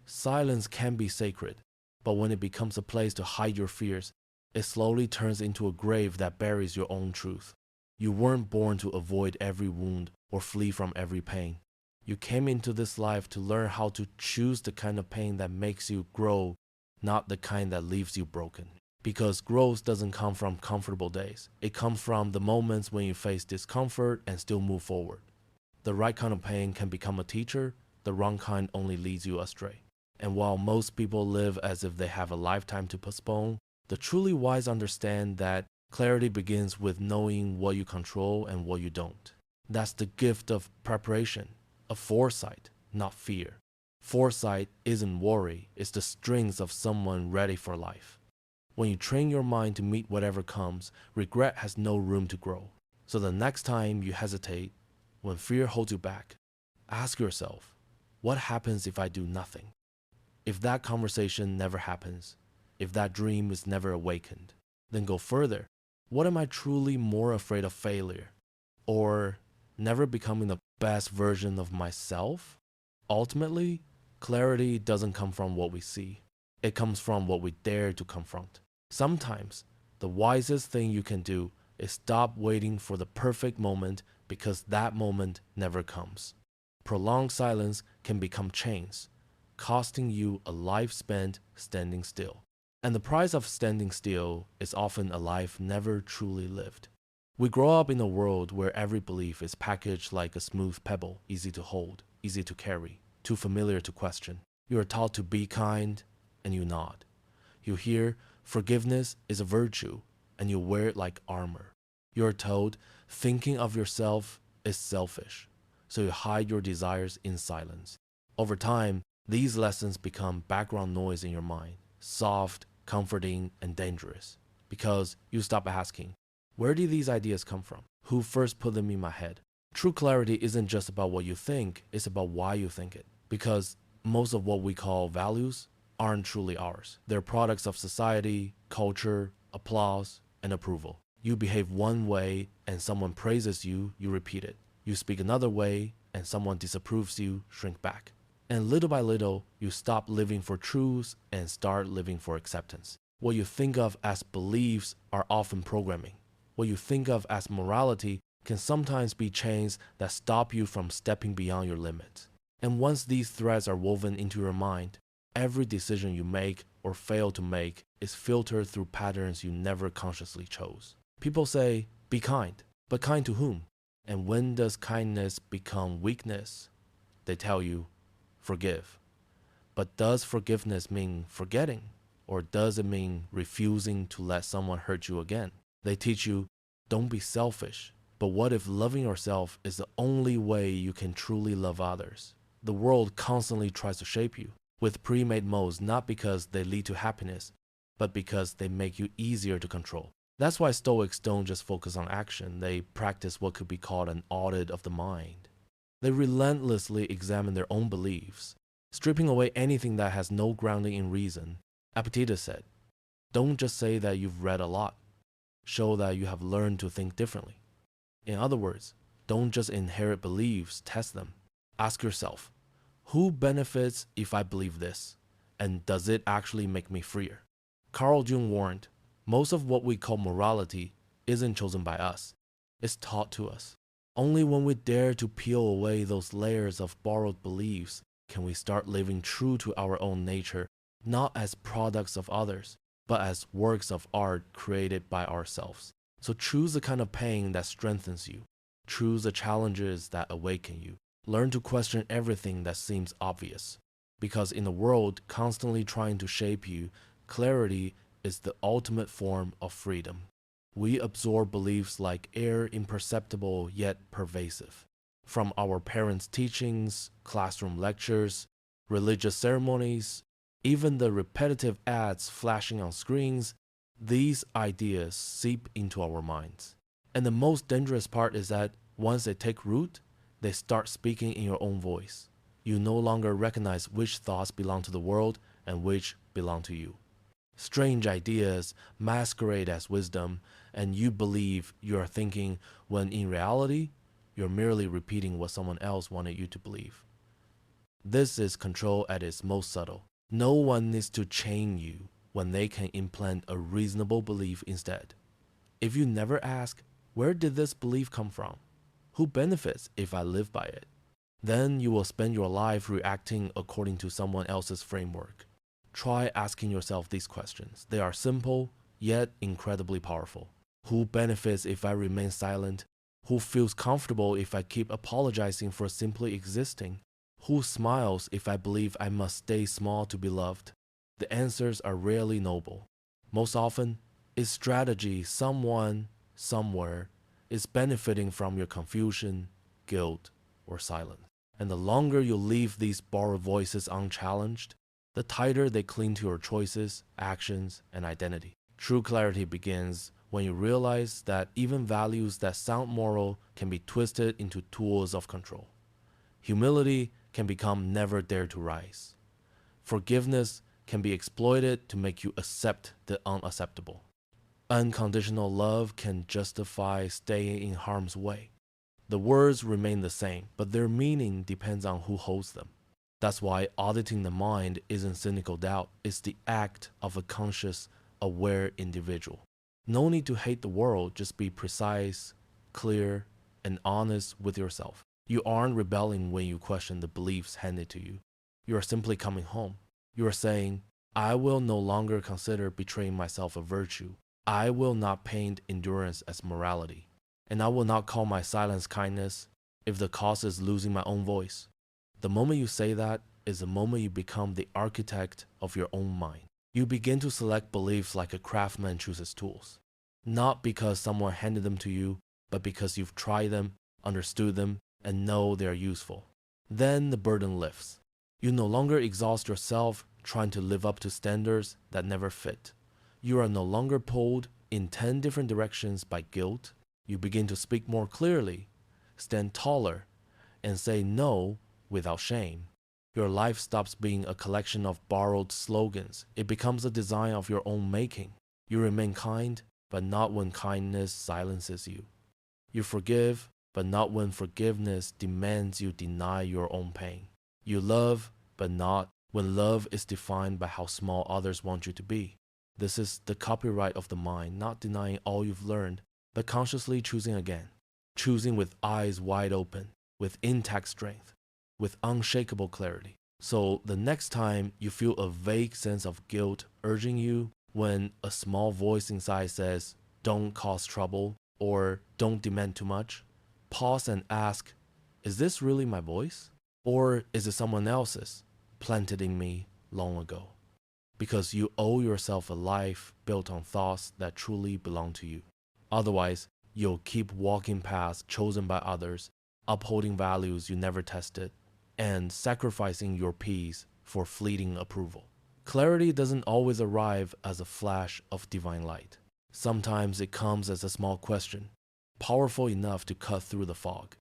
Silence can be sacred, but when it becomes a place to hide your fears, it slowly turns into a grave that buries your own truth. You weren't born to avoid every wound or flee from every pain. You came into this life to learn how to choose the kind of pain that makes you grow, not the kind that leaves you broken. Because growth doesn't come from comfortable days. It comes from the moments when you face discomfort and still move forward. The right kind of pain can become a teacher, the wrong kind only leads you astray. And while most people live as if they have a lifetime to postpone, the truly wise understand that clarity begins with knowing what you control and what you don't. That's the gift of preparation, of foresight, not fear. Foresight isn't worry, it's the strength of someone ready for life. When you train your mind to meet whatever comes, regret has no room to grow. So the next time you hesitate, when fear holds you back, ask yourself, what happens if I do nothing? If that conversation never happens, if that dream is never awakened, then go further. What am I truly more afraid of failure? Or never becoming the best version of myself? Ultimately, clarity doesn't come from what we see. It comes from what we dare to confront. Sometimes, the wisest thing you can do is stop waiting for the perfect moment because that moment never comes. Prolonged silence can become chains, costing you a life spent standing still. And the price of standing still is often a life never truly lived. We grow up in a world where every belief is packaged like a smooth pebble, easy to hold, easy to carry, too familiar to question. You are taught to be kind, and you nod. You hear forgiveness is a virtue, and you wear it like armor. You are told thinking of yourself is selfish, so you hide your desires in silence. Over time, these lessons become background noise in your mind, soft, comforting, and dangerous, because you stop asking, where did these ideas come from? Who first put them in my head? True clarity isn't just about what you think, it's about why you think it. Because most of what we call values aren't truly ours. They're products of society, culture, applause, and approval. You behave one way and someone praises you, you repeat it. You speak another way and someone disapproves you, shrink back. And little by little, you stop living for truths and start living for acceptance. What you think of as beliefs are often programming. What you think of as morality can sometimes be chains that stop you from stepping beyond your limits. And once these threads are woven into your mind, every decision you make or fail to make is filtered through patterns you never consciously chose. People say, be kind, but kind to whom? And when does kindness become weakness? They tell you, forgive. But does forgiveness mean forgetting? Or does it mean refusing to let someone hurt you again? They teach you, don't be selfish. But what if loving yourself is the only way you can truly love others? The world constantly tries to shape you with pre-made molds, not because they lead to happiness, but because they make you easier to control. That's why Stoics don't just focus on action, they practice what could be called an audit of the mind. They relentlessly examine their own beliefs, stripping away anything that has no grounding in reason. Epictetus said, don't just say that you've read a lot, show that you have learned to think differently. In other words, don't just inherit beliefs, test them. Ask yourself, who benefits if I believe this? And does it actually make me freer? Carl Jung warned, most of what we call morality isn't chosen by us, it's taught to us. Only when we dare to peel away those layers of borrowed beliefs can we start living true to our own nature, not as products of others, but as works of art created by ourselves. So choose the kind of pain that strengthens you. Choose the challenges that awaken you. Learn to question everything that seems obvious. Because in a world constantly trying to shape you, clarity is the ultimate form of freedom. We absorb beliefs like air, imperceptible yet pervasive. From our parents' teachings, classroom lectures, religious ceremonies, even the repetitive ads flashing on screens, these ideas seep into our minds. And the most dangerous part is that once they take root, they start speaking in your own voice. You no longer recognize which thoughts belong to the world and which belong to you. Strange ideas masquerade as wisdom, and you believe you are thinking when in reality, you're merely repeating what someone else wanted you to believe. This is control at its most subtle. No one needs to chain you when they can implant a reasonable belief instead. If you never ask, where did this belief come from? Who benefits if I live by it? Then you will spend your life reacting according to someone else's framework. Try asking yourself these questions. They are simple, yet incredibly powerful. Who benefits if I remain silent? Who feels comfortable if I keep apologizing for simply existing? Who smiles if I believe I must stay small to be loved? The answers are rarely noble. Most often, it's strategy someone, somewhere, is benefiting from your confusion, guilt, or silence. And the longer you leave these borrowed voices unchallenged, the tighter they cling to your choices, actions, and identity. True clarity begins when you realize that even values that sound moral can be twisted into tools of control. Humility can become never dare to rise. Forgiveness can be exploited to make you accept the unacceptable. Unconditional love can justify staying in harm's way. The words remain the same, but their meaning depends on who holds them. That's why auditing the mind isn't cynical doubt, it's the act of a conscious, aware individual. No need to hate the world, just be precise, clear, and honest with yourself. You aren't rebelling when you question the beliefs handed to you. You are simply coming home. You are saying, I will no longer consider betraying myself a virtue. I will not paint endurance as morality. And I will not call my silence kindness if the cost is losing my own voice. The moment you say that is the moment you become the architect of your own mind. You begin to select beliefs like a craftsman chooses tools. Not because someone handed them to you, but because you've tried them, understood them, and know they are useful. Then the burden lifts. You no longer exhaust yourself trying to live up to standards that never fit. You are no longer pulled in 10 different directions by guilt. You begin to speak more clearly, stand taller, and say no without shame. Your life stops being a collection of borrowed slogans. It becomes a design of your own making. You remain kind, but not when kindness silences you. You forgive, but not when forgiveness demands you deny your own pain. You love, but not when love is defined by how small others want you to be. This is the copyright of the mind, not denying all you've learned, but consciously choosing again. Choosing with eyes wide open, with intact strength, with unshakable clarity. So the next time you feel a vague sense of guilt urging you, when a small voice inside says, don't cause trouble, or don't demand too much, pause and ask, is this really my voice? Or is it someone else's, planted in me long ago? Because you owe yourself a life built on thoughts that truly belong to you. Otherwise, you'll keep walking paths chosen by others, upholding values you never tested, and sacrificing your peace for fleeting approval. Clarity doesn't always arrive as a flash of divine light. Sometimes it comes as a small question, powerful enough to cut through the fog.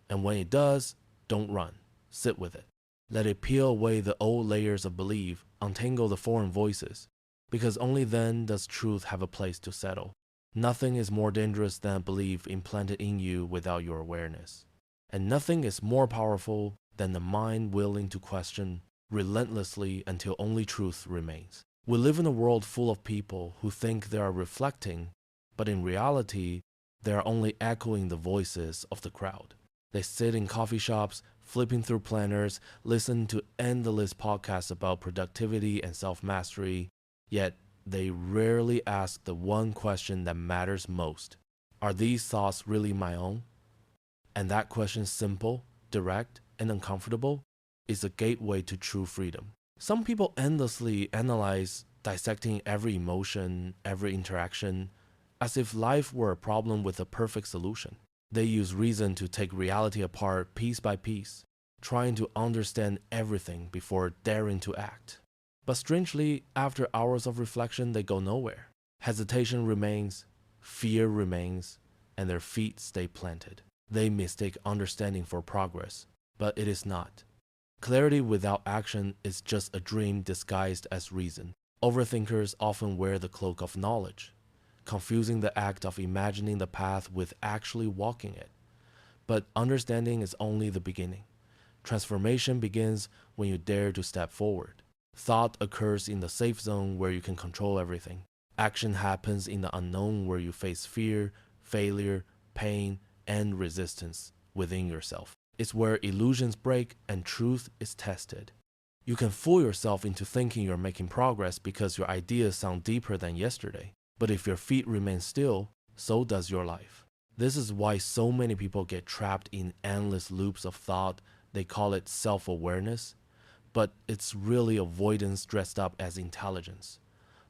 And when it does, don't run. Sit with it. Let it peel away the old layers of belief, untangle the foreign voices, because only then does truth have a place to settle. Nothing is more dangerous than a belief implanted in you without your awareness. And nothing is more powerful than the mind willing to question relentlessly until only truth remains. We live in a world full of people who think they are reflecting, but in reality, they are only echoing the voices of the crowd. They sit in coffee shops, flipping through planners, listen to endless podcasts about productivity and self-mastery, yet they rarely ask the one question that matters most. Are these thoughts really my own? And that question, simple, direct, and uncomfortable, is a gateway to true freedom. Some people endlessly analyze, dissecting every emotion, every interaction, as if life were a problem with a perfect solution. They use reason to take reality apart piece by piece, trying to understand everything before daring to act. But strangely, after hours of reflection, they go nowhere. Hesitation remains, fear remains, and their feet stay planted. They mistake understanding for progress, but it is not. Clarity without action is just a dream disguised as reason. Overthinkers often wear the cloak of knowledge, confusing the act of imagining the path with actually walking it. But understanding is only the beginning. Transformation begins when you dare to step forward. Thought occurs in the safe zone where you can control everything. Action happens in the unknown where you face fear, failure, pain, and resistance within yourself. It's where illusions break and truth is tested. You can fool yourself into thinking you're making progress because your ideas sound deeper than yesterday. But if your feet remain still, so does your life. This is why so many people get trapped in endless loops of thought. They call it self-awareness, but it's really avoidance dressed up as intelligence.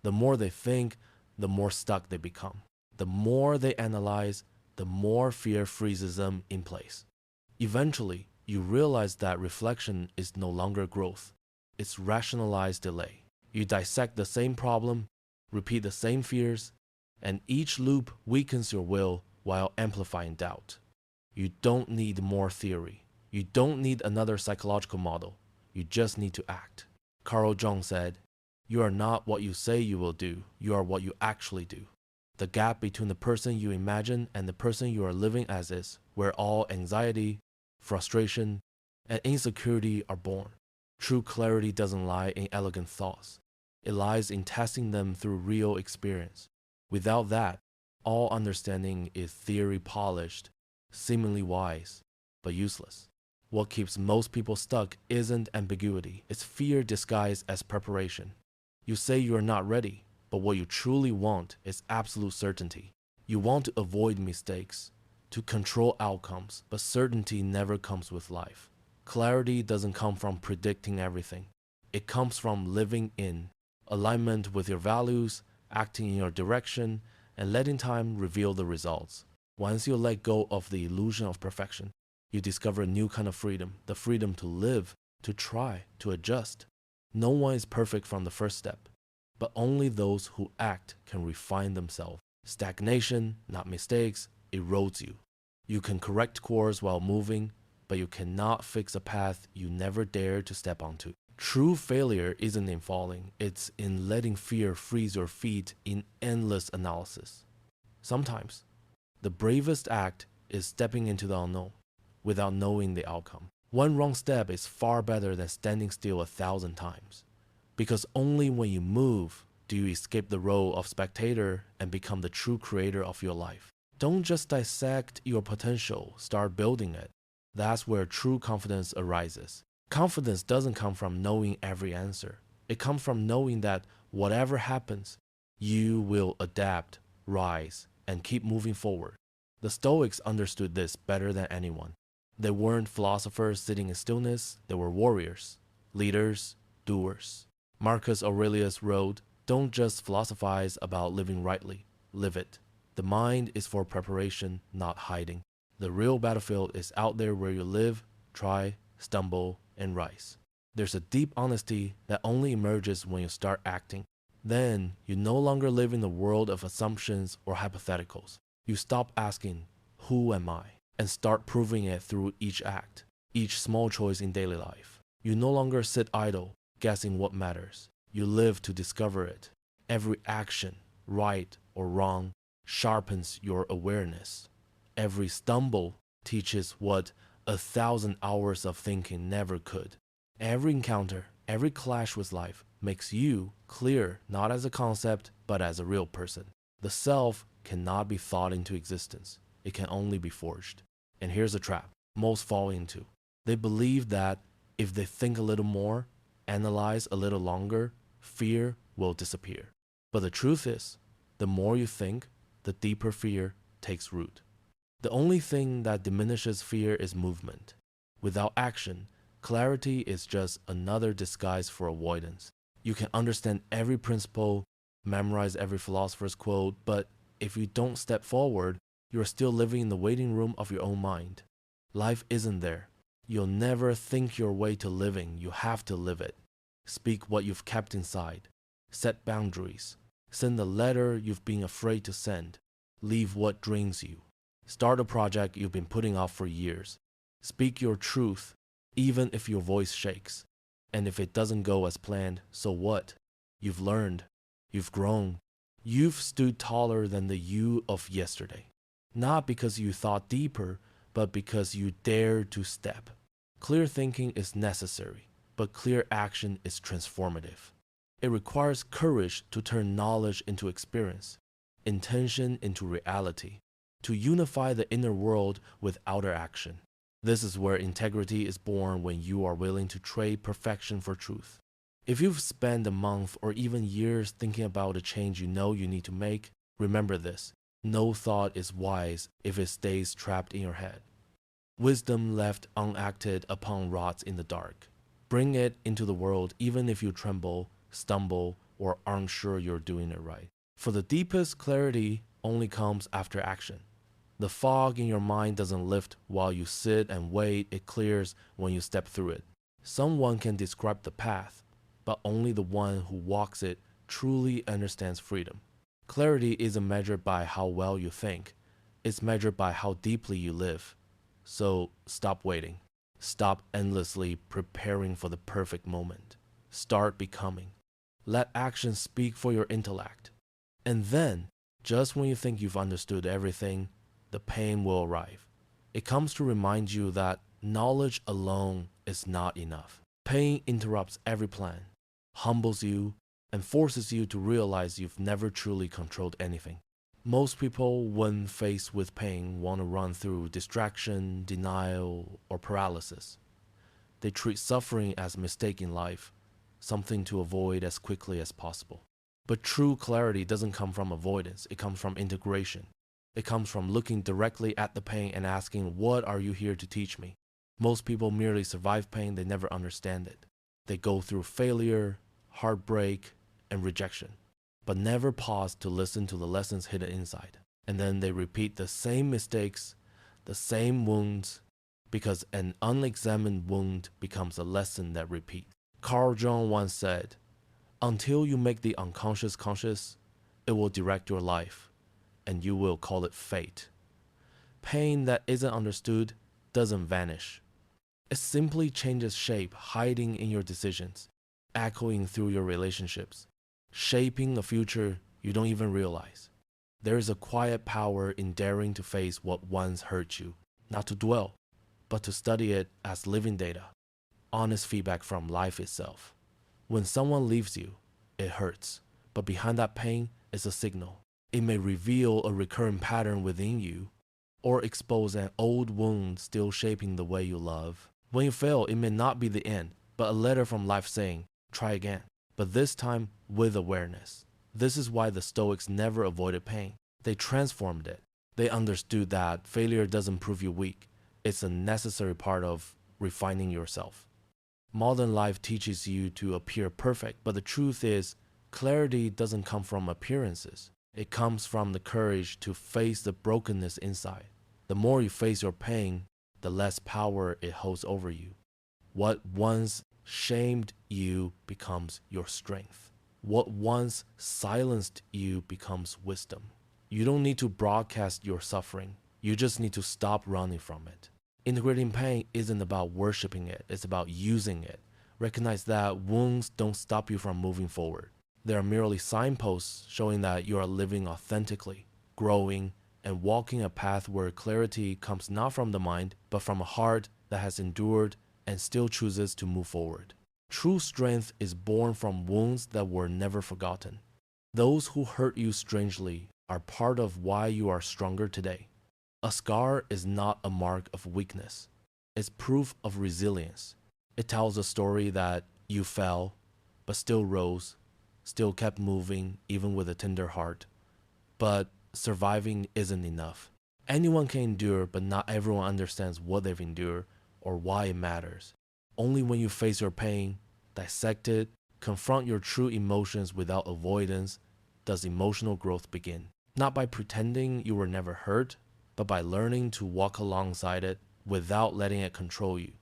The more they think, the more stuck they become. The more they analyze, the more fear freezes them in place. Eventually, you realize that reflection is no longer growth. It's rationalized delay. You dissect the same problem, repeat the same fears, and each loop weakens your will while amplifying doubt. You don't need more theory. You don't need another psychological model. You just need to act. Carl Jung said, "You are not what you say you will do. You are what you actually do." The gap between the person you imagine and the person you are living as is where all anxiety, frustration, and insecurity are born. True clarity doesn't lie in elegant thoughts. It lies in testing them through real experience. Without that, all understanding is theory polished, seemingly wise, but useless. What keeps most people stuck isn't ambiguity, it's fear disguised as preparation. You say you are not ready, but what you truly want is absolute certainty. You want to avoid mistakes, to control outcomes, but certainty never comes with life. Clarity doesn't come from predicting everything. It comes from living in alignment with your values, acting in your direction, and letting time reveal the results. Once you let go of the illusion of perfection, you discover a new kind of freedom, the freedom to live, to try, to adjust. No one is perfect from the first step, but only those who act can refine themselves. Stagnation, not mistakes, erodes you. You can correct course while moving, but you cannot fix a path you never dared to step onto. True failure isn't in falling, it's in letting fear freeze your feet in endless analysis. Sometimes, the bravest act is stepping into the unknown without knowing the outcome. One wrong step is far better than standing still 1,000 times. Because only when you move do you escape the role of spectator and become the true creator of your life. Don't just dissect your potential, start building it. That's where true confidence arises. Confidence doesn't come from knowing every answer. It comes from knowing that whatever happens, you will adapt, rise, and keep moving forward. The Stoics understood this better than anyone. They weren't philosophers sitting in stillness, they were warriors, leaders, doers. Marcus Aurelius wrote, "Don't just philosophize about living rightly, live it. The mind is for preparation, not hiding. The real battlefield is out there where you live, try, stumble, and rise." There's a deep honesty that only emerges when you start acting. Then, you no longer live in a world of assumptions or hypotheticals. You stop asking, "Who am I?" and start proving it through each act, each small choice in daily life. You no longer sit idle, guessing what matters. You live to discover it. Every action, right or wrong, sharpens your awareness. Every stumble teaches what 1,000 hours of thinking never could. Every encounter, every clash with life makes you clear not as a concept, but as a real person. The self cannot be thought into existence. It can only be forged. And here's a trap most fall into. They believe that if they think a little more, analyze a little longer, fear will disappear. But the truth is, the more you think, the deeper fear takes root. The only thing that diminishes fear is movement. Without action, clarity is just another disguise for avoidance. You can understand every principle, memorize every philosopher's quote, but If you don't step forward, you're still living in the waiting room of your own mind. Life isn't there. You'll never think your way to living. You have to live it. Speak what you've kept inside. Set boundaries. Send the letter you've been afraid to send. Leave what drains you. Start a project you've been putting off for years. Speak your truth, even if your voice shakes. And if it doesn't go as planned, so what? You've learned. You've grown. You've stood taller than the you of yesterday. Not because you thought deeper, but because you dared to step. Clear thinking is necessary, but clear action is transformative. It requires courage to turn knowledge into experience, intention into reality, to unify the inner world with outer action. This is where integrity is born when you are willing to trade perfection for truth. If you've spent a month or even years thinking about a change you know you need to make, remember this: no thought is wise if it stays trapped in your head. Wisdom left unacted upon rots in the dark. Bring it into the world even if you tremble, stumble, or aren't sure you're doing it right. For the deepest clarity only comes after action. The fog in your mind doesn't lift while you sit and wait, it clears when you step through it. Someone can describe the path, but only the one who walks it truly understands freedom. Clarity isn't measured by how well you think, it's measured by how deeply you live. So stop waiting. Stop endlessly preparing for the perfect moment. Start becoming. Let action speak for your intellect. And then, just when you think you've understood everything, the pain will arrive. It comes to remind you that knowledge alone is not enough. Pain interrupts every plan, humbles you, and forces you to realize you've never truly controlled anything. Most people, when faced with pain, want to run through distraction, denial, or paralysis. They treat suffering as a mistake in life, something to avoid as quickly as possible. But true clarity doesn't come from avoidance, it comes from integration. It comes from looking directly at the pain and asking, what are you here to teach me? Most people merely survive pain, they never understand it. They go through failure, heartbreak, and rejection, but never pause to listen to the lessons hidden inside. And then they repeat the same mistakes, the same wounds, because an unexamined wound becomes a lesson that repeats. Carl Jung once said, until you make the unconscious conscious, it will direct your life, and you will call it fate. Pain that isn't understood doesn't vanish. It simply changes shape, hiding in your decisions, echoing through your relationships, shaping a future you don't even realize. There is a quiet power in daring to face what once hurt you, not to dwell, but to study it as living data, honest feedback from life itself. When someone leaves you, it hurts, but behind that pain is a signal. It may reveal a recurring pattern within you, or expose an old wound still shaping the way you love. When you fail, it may not be the end, but a letter from life saying, try again, but this time with awareness. This is why the Stoics never avoided pain. They transformed it. They understood that failure doesn't prove you weak. It's a necessary part of refining yourself. Modern life teaches you to appear perfect, but the truth is, clarity doesn't come from appearances. It comes from the courage to face the brokenness inside. The more you face your pain, the less power it holds over you. What once shamed you becomes your strength. What once silenced you becomes wisdom. You don't need to broadcast your suffering. You just need to stop running from it. Integrating pain isn't about worshiping it, it's about using it. Recognize that wounds don't stop you from moving forward. They are merely signposts showing that you are living authentically, growing, and walking a path where clarity comes not from the mind, but from a heart that has endured and still chooses to move forward. True strength is born from wounds that were never forgotten. Those who hurt you strangely are part of why you are stronger today. A scar is not a mark of weakness. It's proof of resilience. It tells a story that you fell, but still rose, still kept moving even with a tender heart. But surviving isn't enough. Anyone can endure, but not everyone understands what they've endured or why it matters. Only when you face your pain, dissect it, confront your true emotions without avoidance, does emotional growth begin. not by pretending you were never hurt, but by learning to walk alongside it without letting it control you.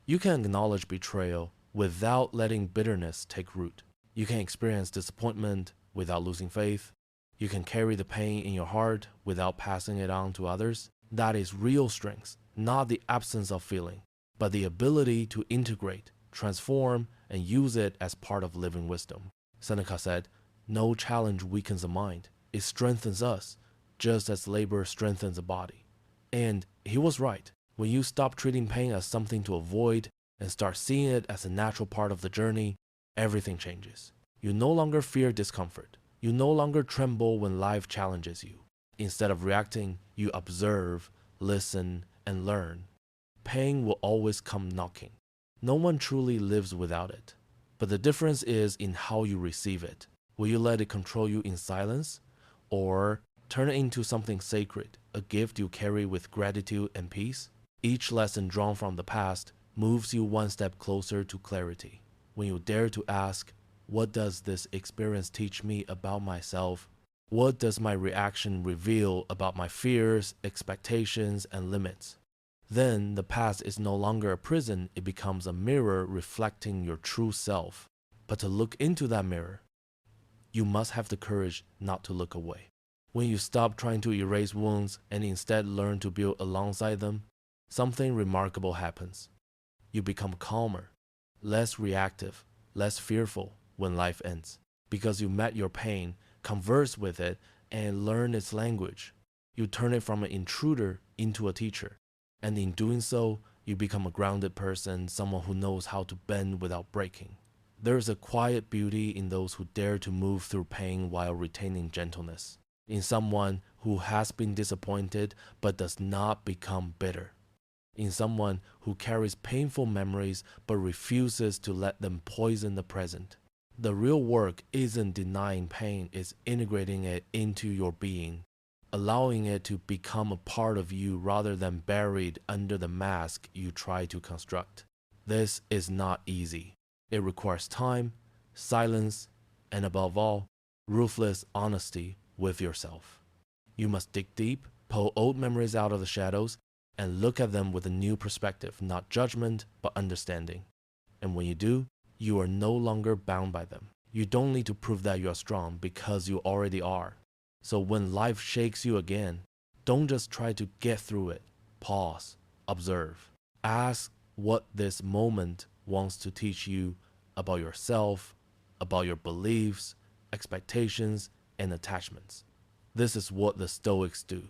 You can acknowledge betrayal without letting bitterness take root. You can experience disappointment without losing faith. You can carry the pain in your heart without passing it on to others. That is real strength, not the absence of feeling, but the ability to integrate, transform, and use it as part of living wisdom. Seneca said, "No challenge weakens the mind. It strengthens us, just as labor strengthens the body." And he was right. When you stop treating pain as something to avoid and start seeing it as a natural part of the journey, everything changes. You no longer fear discomfort. You no longer tremble when life challenges you. Instead of reacting, you observe, listen, and learn. Pain will always come knocking. No one truly lives without it. But the difference is in how you receive it. Will you let it control you in silence, or turn it into something sacred, a gift you carry with gratitude and peace? Each lesson drawn from the past moves you one step closer to clarity. When you dare to ask, what does this experience teach me about myself? What does my reaction reveal about my fears, expectations, and limits? Then the past is no longer a prison, it becomes a mirror reflecting your true self. But to look into that mirror, you must have the courage not to look away. When you stop trying to erase wounds and instead learn to build alongside them, something remarkable happens. You become calmer, less reactive, less fearful when life ends, because you met your pain, converse with it, and learn its language. You turn it from an intruder into a teacher, and in doing so, you become a grounded person, someone who knows how to bend without breaking. There is a quiet beauty in those who dare to move through pain while retaining gentleness, in someone who has been disappointed but does not become bitter, in someone who carries painful memories but refuses to let them poison the present. The real work isn't denying pain, it's integrating it into your being, allowing it to become a part of you rather than buried under the mask you try to construct. This is not easy. It requires time, silence, and above all, ruthless honesty with yourself. You must dig deep, pull old memories out of the shadows, and look at them with a new perspective, not judgment, but understanding. And when you do, you are no longer bound by them. You don't need to prove that you are strong because you already are. So when life shakes you again, don't just try to get through it. Pause, observe. Ask what this moment wants to teach you about yourself, about your beliefs, expectations, and attachments. This is what the Stoics do.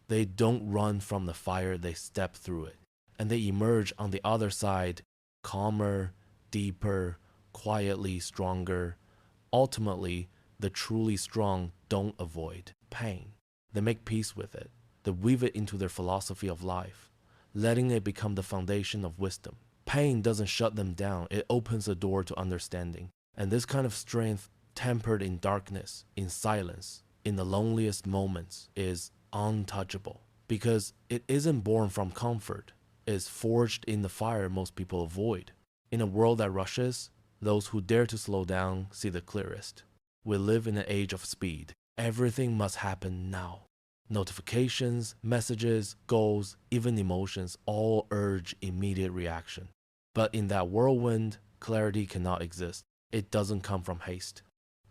They don't run from the fire, they step through it. And they emerge on the other side, calmer, deeper, quietly stronger. Ultimately, the truly strong don't avoid pain. They make peace with it. They weave it into their philosophy of life, letting it become the foundation of wisdom. Pain doesn't shut them down, it opens the door to understanding. And this kind of strength, tempered in darkness, in silence, in the loneliest moments, is untouchable. Because it isn't born from comfort, it's forged in the fire most people avoid. In a world that rushes, those who dare to slow down see the clearest. We live in an age of speed. Everything must happen now. Notifications, messages, goals, even emotions all urge immediate reaction. But in that whirlwind, clarity cannot exist. It doesn't come from haste.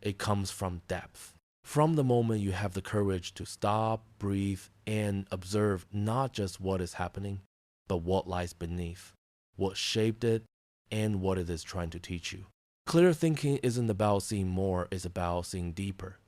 It comes from depth. From the moment you have the courage to stop, breathe, and observe not just what is happening, but what lies beneath, what shaped it, and what it is trying to teach you. Clear thinking isn't about seeing more, it's about seeing deeper.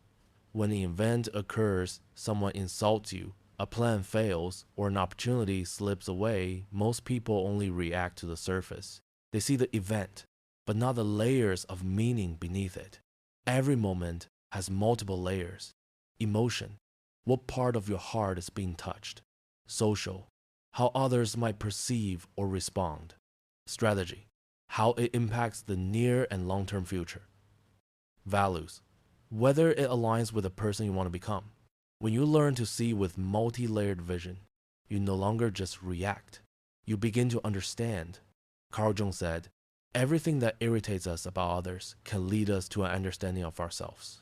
When an event occurs, someone insults you, a plan fails, or an opportunity slips away, most people only react to the surface. They see the event, but not the layers of meaning beneath it. Every moment has multiple layers. Emotion, what part of your heart is being touched? Social, how others might perceive or respond. Strategy, how it impacts the near and long-term future. Values, whether it aligns with the person you want to become. When you learn to see with multi-layered vision, you no longer just react. You begin to understand. Carl Jung said, everything that irritates us about others can lead us to an understanding of ourselves.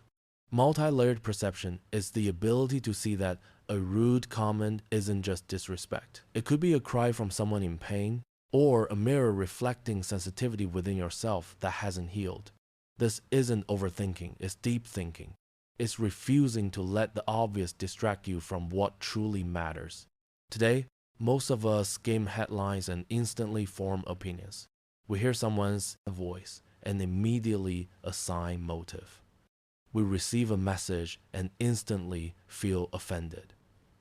Multi-layered perception is the ability to see that a rude comment isn't just disrespect. It could be a cry from someone in pain, or a mirror reflecting sensitivity within yourself that hasn't healed. This isn't overthinking, it's deep thinking. It's refusing to let the obvious distract you from what truly matters. Today, most of us skim headlines and instantly form opinions. We hear someone's voice and immediately assign motive. We receive a message and instantly feel offended.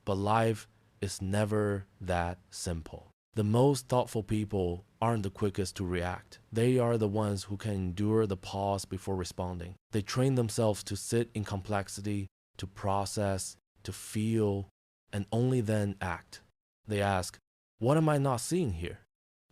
But life is never that simple. The most thoughtful people aren't the quickest to react. They are the ones who can endure the pause before responding. They train themselves to sit in complexity, to process, to feel, and only then act. They ask, what am I not seeing here?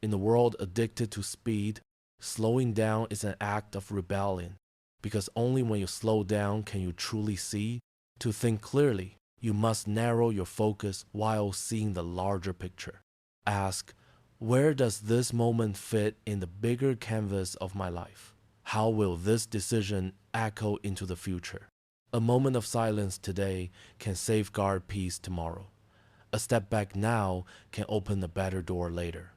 In a world addicted to speed, slowing down is an act of rebellion. Because only when you slow down can you truly see. To think clearly, you must narrow your focus while seeing the larger picture. Ask, where does this moment fit in the bigger canvas of my life? How will this decision echo into the future? A moment of silence today can safeguard peace tomorrow. A step back now can open a better door later.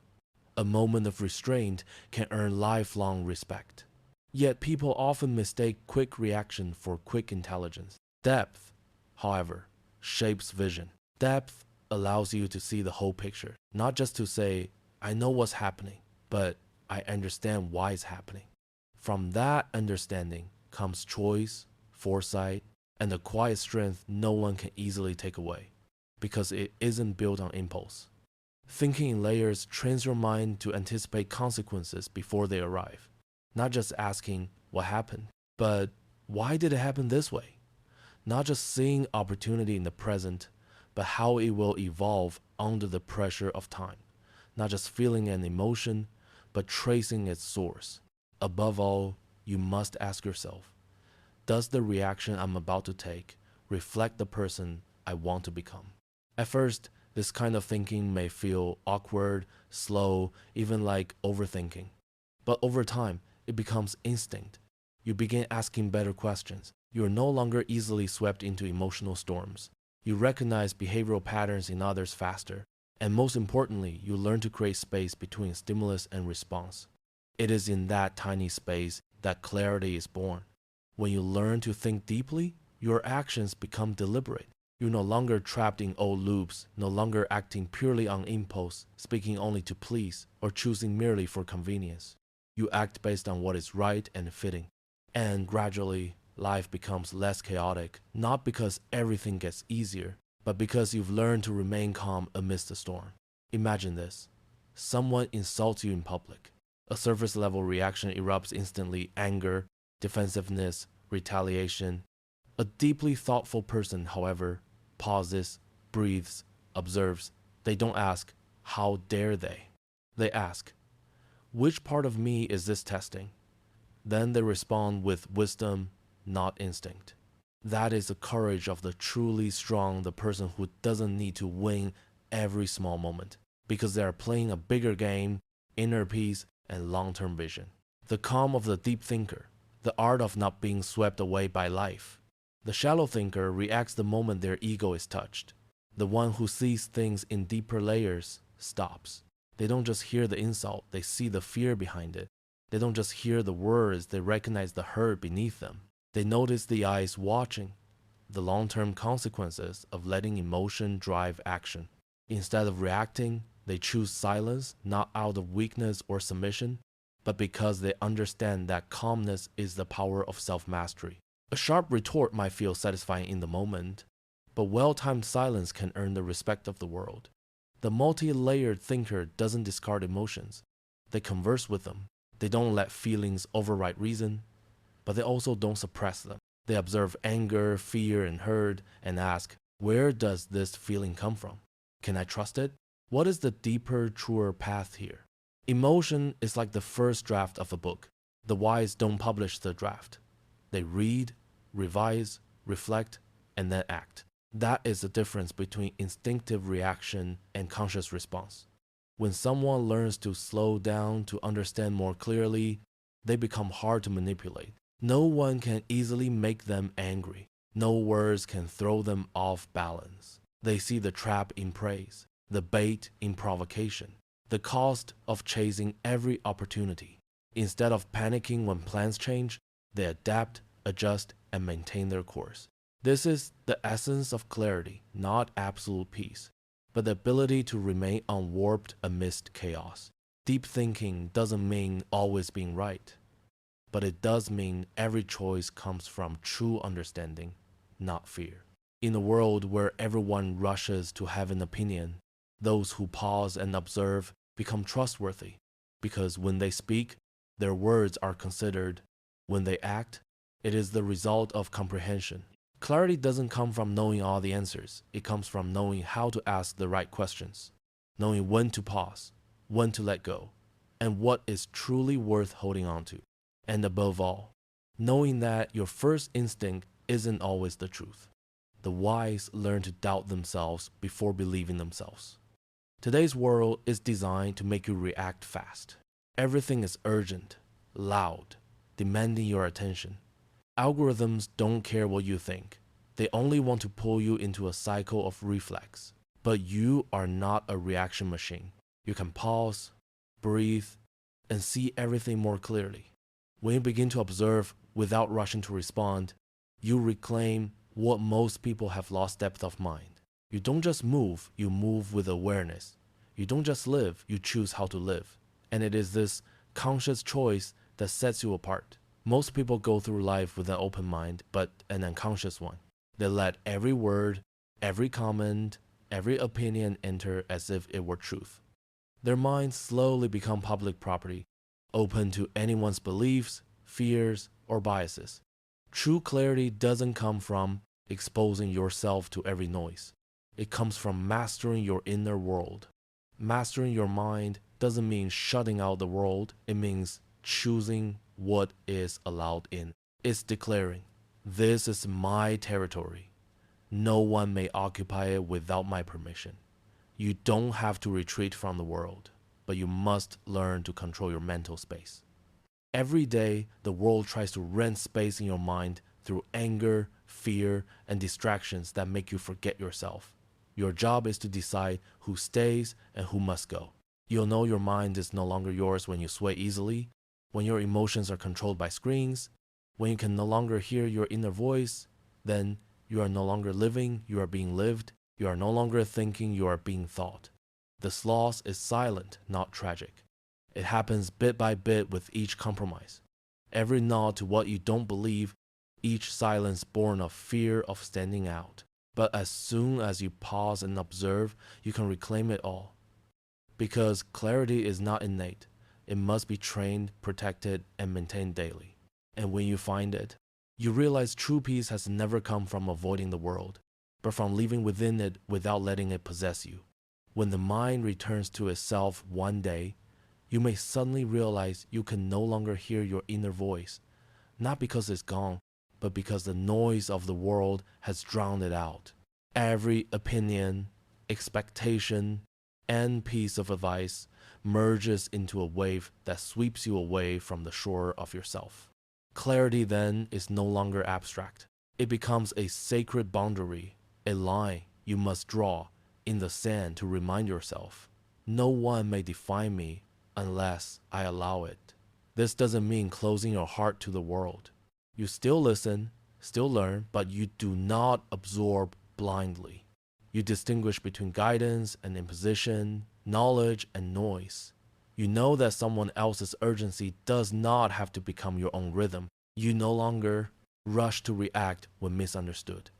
A moment of restraint can earn lifelong respect. Yet people often mistake quick reaction for quick intelligence. Depth, however, shapes vision. Depth allows you to see the whole picture, not just to say, I know what's happening, but I understand why it's happening. From that understanding comes choice, foresight, and a quiet strength no one can easily take away, because it isn't built on impulse. Thinking in layers trains your mind to anticipate consequences before they arrive. Not just asking what happened, but why did it happen this way? Not just seeing opportunity in the present, but how it will evolve under the pressure of time. Not just feeling an emotion, but tracing its source. Above all, you must ask yourself, does the reaction I'm about to take reflect the person I want to become? At first, this kind of thinking may feel awkward, slow, even like overthinking. But over time, it becomes instinct. You begin asking better questions. You are no longer easily swept into emotional storms. You recognize behavioral patterns in others faster. And most importantly, you learn to create space between stimulus and response. It is in that tiny space that clarity is born. When you learn to think deeply, your actions become deliberate. You're no longer trapped in old loops, no longer acting purely on impulse, speaking only to please, or choosing merely for convenience. You act based on what is right and fitting. And gradually, life becomes less chaotic, not because everything gets easier, but because you've learned to remain calm amidst the storm. Imagine this. Someone insults you in public. A surface-level reaction erupts instantly: anger, defensiveness, retaliation. A deeply thoughtful person, however, pauses, breathes, observes. They don't ask, how dare they? They ask, which part of me is this testing? Then they respond with wisdom, not instinct. That is the courage of the truly strong, the person who doesn't need to win every small moment, because they are playing a bigger game, inner peace, and long-term vision. The calm of the deep thinker, the art of not being swept away by life. The shallow thinker reacts the moment their ego is touched. The one who sees things in deeper layers stops. They don't just hear the insult, they see the fear behind it. They don't just hear the words, they recognize the hurt beneath them. They notice the eyes watching, the long-term consequences of letting emotion drive action. Instead of reacting, they choose silence, not out of weakness or submission, but because they understand that calmness is the power of self-mastery. A sharp retort might feel satisfying in the moment, but well-timed silence can earn the respect of the world. The multi-layered thinker doesn't discard emotions. They converse with them. They don't let feelings override reason, but they also don't suppress them. They observe anger, fear, and hurt and ask, where does this feeling come from? Can I trust it? What is the deeper, truer path here? Emotion is like the first draft of a book. The wise don't publish the draft. They read, revise, reflect, and then act. That is the difference between instinctive reaction and conscious response. When someone learns to slow down to understand more clearly, they become hard to manipulate. No one can easily make them angry. No words can throw them off balance. They see the trap in praise, the bait in provocation, the cost of chasing every opportunity. Instead of panicking when plans change, they adapt, adjust, and maintain their course. This is the essence of clarity, not absolute peace, but the ability to remain unwarped amidst chaos. Deep thinking doesn't mean always being right, but it does mean every choice comes from true understanding, not fear. In a world where everyone rushes to have an opinion, those who pause and observe become trustworthy, because when they speak, their words are considered. When they act, it is the result of comprehension. Clarity doesn't come from knowing all the answers. It comes from knowing how to ask the right questions, knowing when to pause, when to let go, and what is truly worth holding on to. And above all, knowing that your first instinct isn't always the truth. The wise learn to doubt themselves before believing themselves. Today's world is designed to make you react fast. Everything is urgent, loud, demanding your attention. Algorithms don't care what you think. They only want to pull you into a cycle of reflex. But you are not a reaction machine. You can pause, breathe, and see everything more clearly. When you begin to observe without rushing to respond, you reclaim what most people have lost: depth of mind. You don't just move, you move with awareness. You don't just live, you choose how to live. And it is this conscious choice that sets you apart. Most people go through life with an open mind, but an unconscious one. They let every word, every comment, every opinion enter as if it were truth. Their minds slowly become public property, open to anyone's beliefs, fears, or biases. True clarity doesn't come from exposing yourself to every noise. It comes from mastering your inner world. Mastering your mind doesn't mean shutting out the world. It means choosing what is allowed in. It's declaring, this is my territory. No one may occupy it without my permission. You don't have to retreat from the world, but you must learn to control your mental space. Every day, the world tries to rent space in your mind through anger, fear, and distractions that make you forget yourself. Your job is to decide who stays and who must go. You'll know your mind is no longer yours when you sway easily, when your emotions are controlled by screens, when you can no longer hear your inner voice. Then you are no longer living, you are being lived. You are no longer thinking, you are being thought. This loss is silent, not tragic. It happens bit by bit with each compromise. Every nod to what you don't believe, each silence born of fear of standing out. But as soon as you pause and observe, you can reclaim it all. Because clarity is not innate. It must be trained, protected, and maintained daily. And when you find it, you realize true peace has never come from avoiding the world, but from living within it without letting it possess you. When the mind returns to itself one day, you may suddenly realize you can no longer hear your inner voice, not because it's gone, but because the noise of the world has drowned it out. Every opinion, expectation, and piece of advice merges into a wave that sweeps you away from the shore of yourself. Clarity then is no longer abstract. It becomes a sacred boundary, a line you must draw in the sand to remind yourself, no one may define me unless I allow it. This doesn't mean closing your heart to the world. You still listen, still learn, but you do not absorb blindly. You distinguish between guidance and imposition, knowledge and noise. You know that someone else's urgency does not have to become your own rhythm. You no longer rush to react when misunderstood.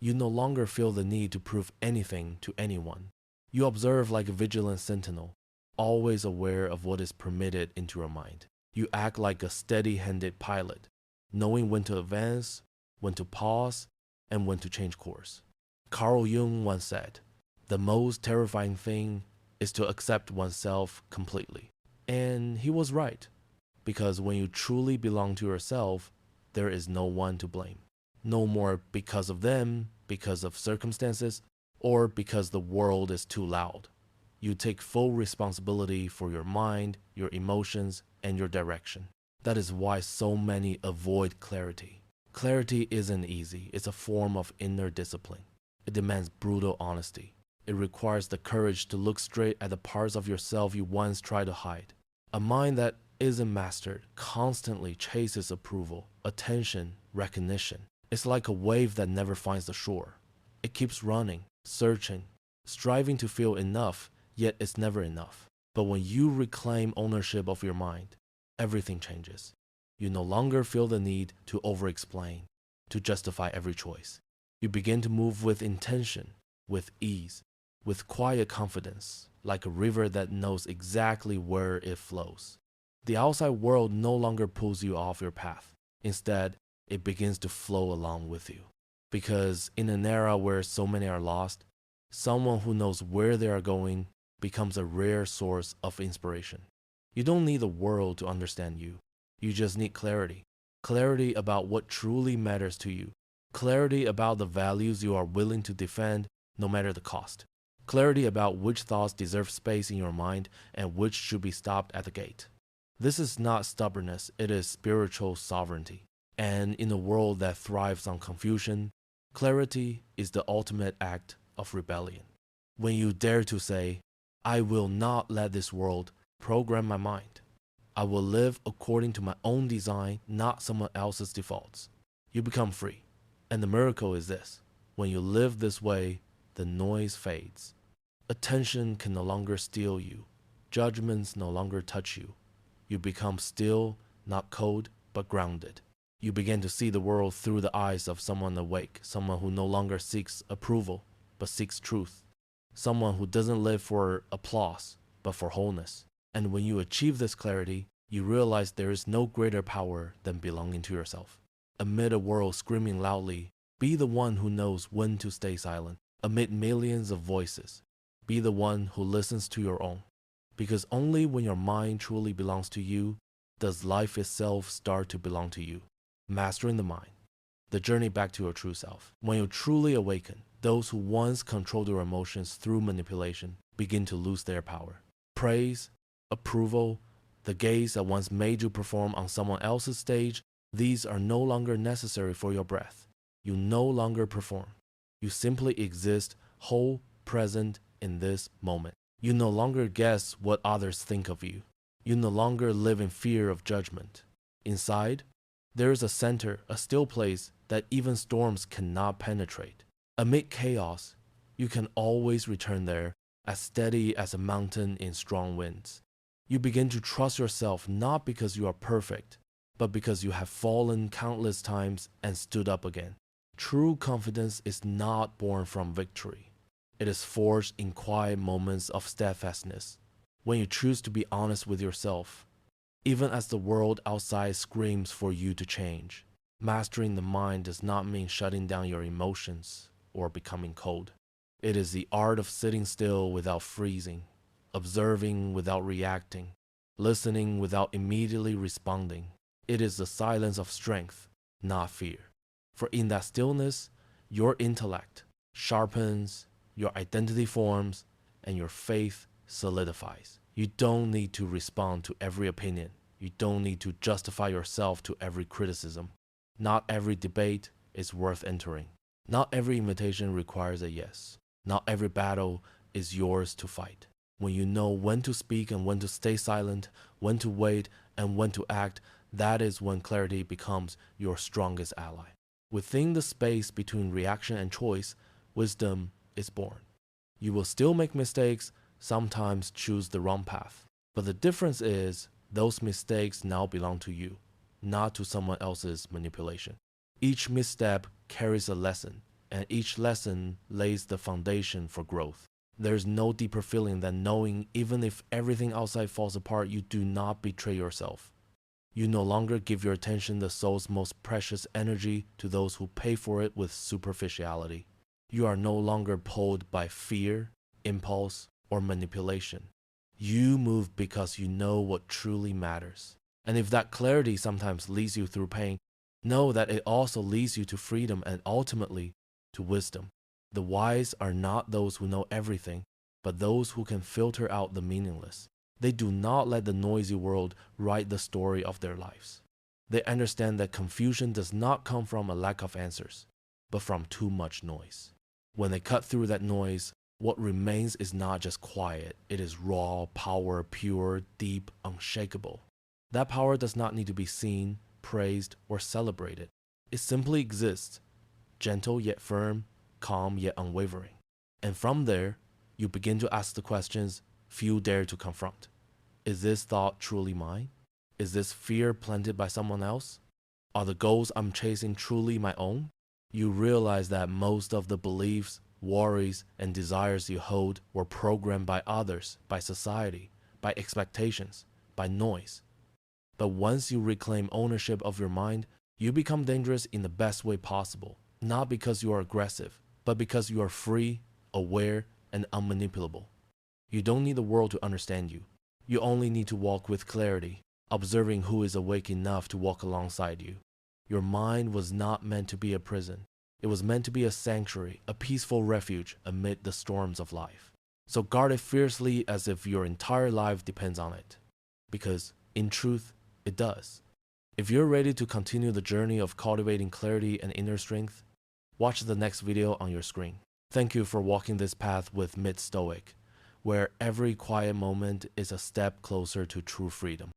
You no longer feel the need to prove anything to anyone. You observe like a vigilant sentinel, always aware of what is permitted into your mind. You act like a steady-handed pilot, knowing when to advance, when to pause, and when to change course. Carl Jung once said, "The most terrifying thing is to accept oneself completely." And he was right, because when you truly belong to yourself, there is no one to blame. No more because of them, because of circumstances, or because the world is too loud. You take full responsibility for your mind, your emotions, and your direction. That is why so many avoid clarity. Clarity isn't easy. It's a form of inner discipline. It demands brutal honesty. It requires the courage to look straight at the parts of yourself you once tried to hide. A mind that isn't mastered constantly chases approval, attention, recognition. It's like a wave that never finds the shore. It keeps running, searching, striving to feel enough, yet it's never enough. But when you reclaim ownership of your mind, everything changes. You no longer feel the need to over-explain, to justify every choice. You begin to move with intention, with ease, with quiet confidence, like a river that knows exactly where it flows. The outside world no longer pulls you off your path. Instead, it begins to flow along with you. Because in an era where so many are lost, someone who knows where they are going becomes a rare source of inspiration. You don't need the world to understand you. You just need clarity. Clarity about what truly matters to you. Clarity about the values you are willing to defend no matter the cost. Clarity about which thoughts deserve space in your mind and which should be stopped at the gate. This is not stubbornness, it is spiritual sovereignty. And in a world that thrives on confusion, clarity is the ultimate act of rebellion. When you dare to say, I will not let this world program my mind. I will live according to my own design, not someone else's defaults. You become free. And the miracle is this. When you live this way, the noise fades. Attention can no longer steal you. Judgments no longer touch you. You become still, not cold, but grounded. You begin to see the world through the eyes of someone awake, someone who no longer seeks approval, but seeks truth. Someone who doesn't live for applause, but for wholeness. And when you achieve this clarity, you realize there is no greater power than belonging to yourself. Amid a world screaming loudly, be the one who knows when to stay silent. Amid millions of voices, be the one who listens to your own. Because only when your mind truly belongs to you, does life itself start to belong to you. Mastering the mind, the journey back to your true self. When you truly awaken, those who once controlled your emotions through manipulation begin to lose their power. Praise, approval, the gaze that once made you perform on someone else's stage, these are no longer necessary for your breath. You no longer perform. You simply exist whole, present in this moment. You no longer guess what others think of you. You no longer live in fear of judgment. Inside, there is a center, a still place that even storms cannot penetrate. Amid chaos, you can always return there, as steady as a mountain in strong winds. You begin to trust yourself not because you are perfect, but because you have fallen countless times and stood up again. True confidence is not born from victory. It is forged in quiet moments of steadfastness, when you choose to be honest with yourself, even as the world outside screams for you to change. Mastering the mind does not mean shutting down your emotions or becoming cold. It is the art of sitting still without freezing, observing without reacting, listening without immediately responding. It is the silence of strength, not fear. For in that stillness, your intellect sharpens, your identity forms, and your faith solidifies. You don't need to respond to every opinion. You don't need to justify yourself to every criticism. Not every debate is worth entering. Not every invitation requires a yes. Not every battle is yours to fight. When you know when to speak and when to stay silent, when to wait and when to act, that is when clarity becomes your strongest ally. Within the space between reaction and choice, wisdom is born. You will still make mistakes, sometimes choose the wrong path. But the difference is, those mistakes now belong to you, not to someone else's manipulation. Each misstep carries a lesson, and each lesson lays the foundation for growth. There's no deeper feeling than knowing even if everything outside falls apart, you do not betray yourself. You no longer give your attention, the soul's most precious energy, to those who pay for it with superficiality. You are no longer pulled by fear, impulse, or manipulation. You move because you know what truly matters. And if that clarity sometimes leads you through pain, know that it also leads you to freedom and ultimately to wisdom. The wise are not those who know everything, but those who can filter out the meaningless. They do not let the noisy world write the story of their lives. They understand that confusion does not come from a lack of answers, but from too much noise. When they cut through that noise, what remains is not just quiet, it is raw power, pure, deep, unshakable. That power does not need to be seen, praised, or celebrated. It simply exists, gentle yet firm, calm yet unwavering. And from there, you begin to ask the questions few dare to confront. Is this thought truly mine? Is this fear planted by someone else? Are the goals I'm chasing truly my own? You realize that most of the beliefs, worries, and desires you hold were programmed by others, by society, by expectations, by noise. But once you reclaim ownership of your mind, you become dangerous in the best way possible, not because you are aggressive, but because you are free, aware, and unmanipulable. You don't need the world to understand you. You only need to walk with clarity, observing who is awake enough to walk alongside you. Your mind was not meant to be a prison. It was meant to be a sanctuary, a peaceful refuge amid the storms of life. So guard it fiercely as if your entire life depends on it. Because, in truth, it does. If you're ready to continue the journey of cultivating clarity and inner strength, watch the next video on your screen. Thank you for walking this path with STOIC, where every quiet moment is a step closer to true freedom.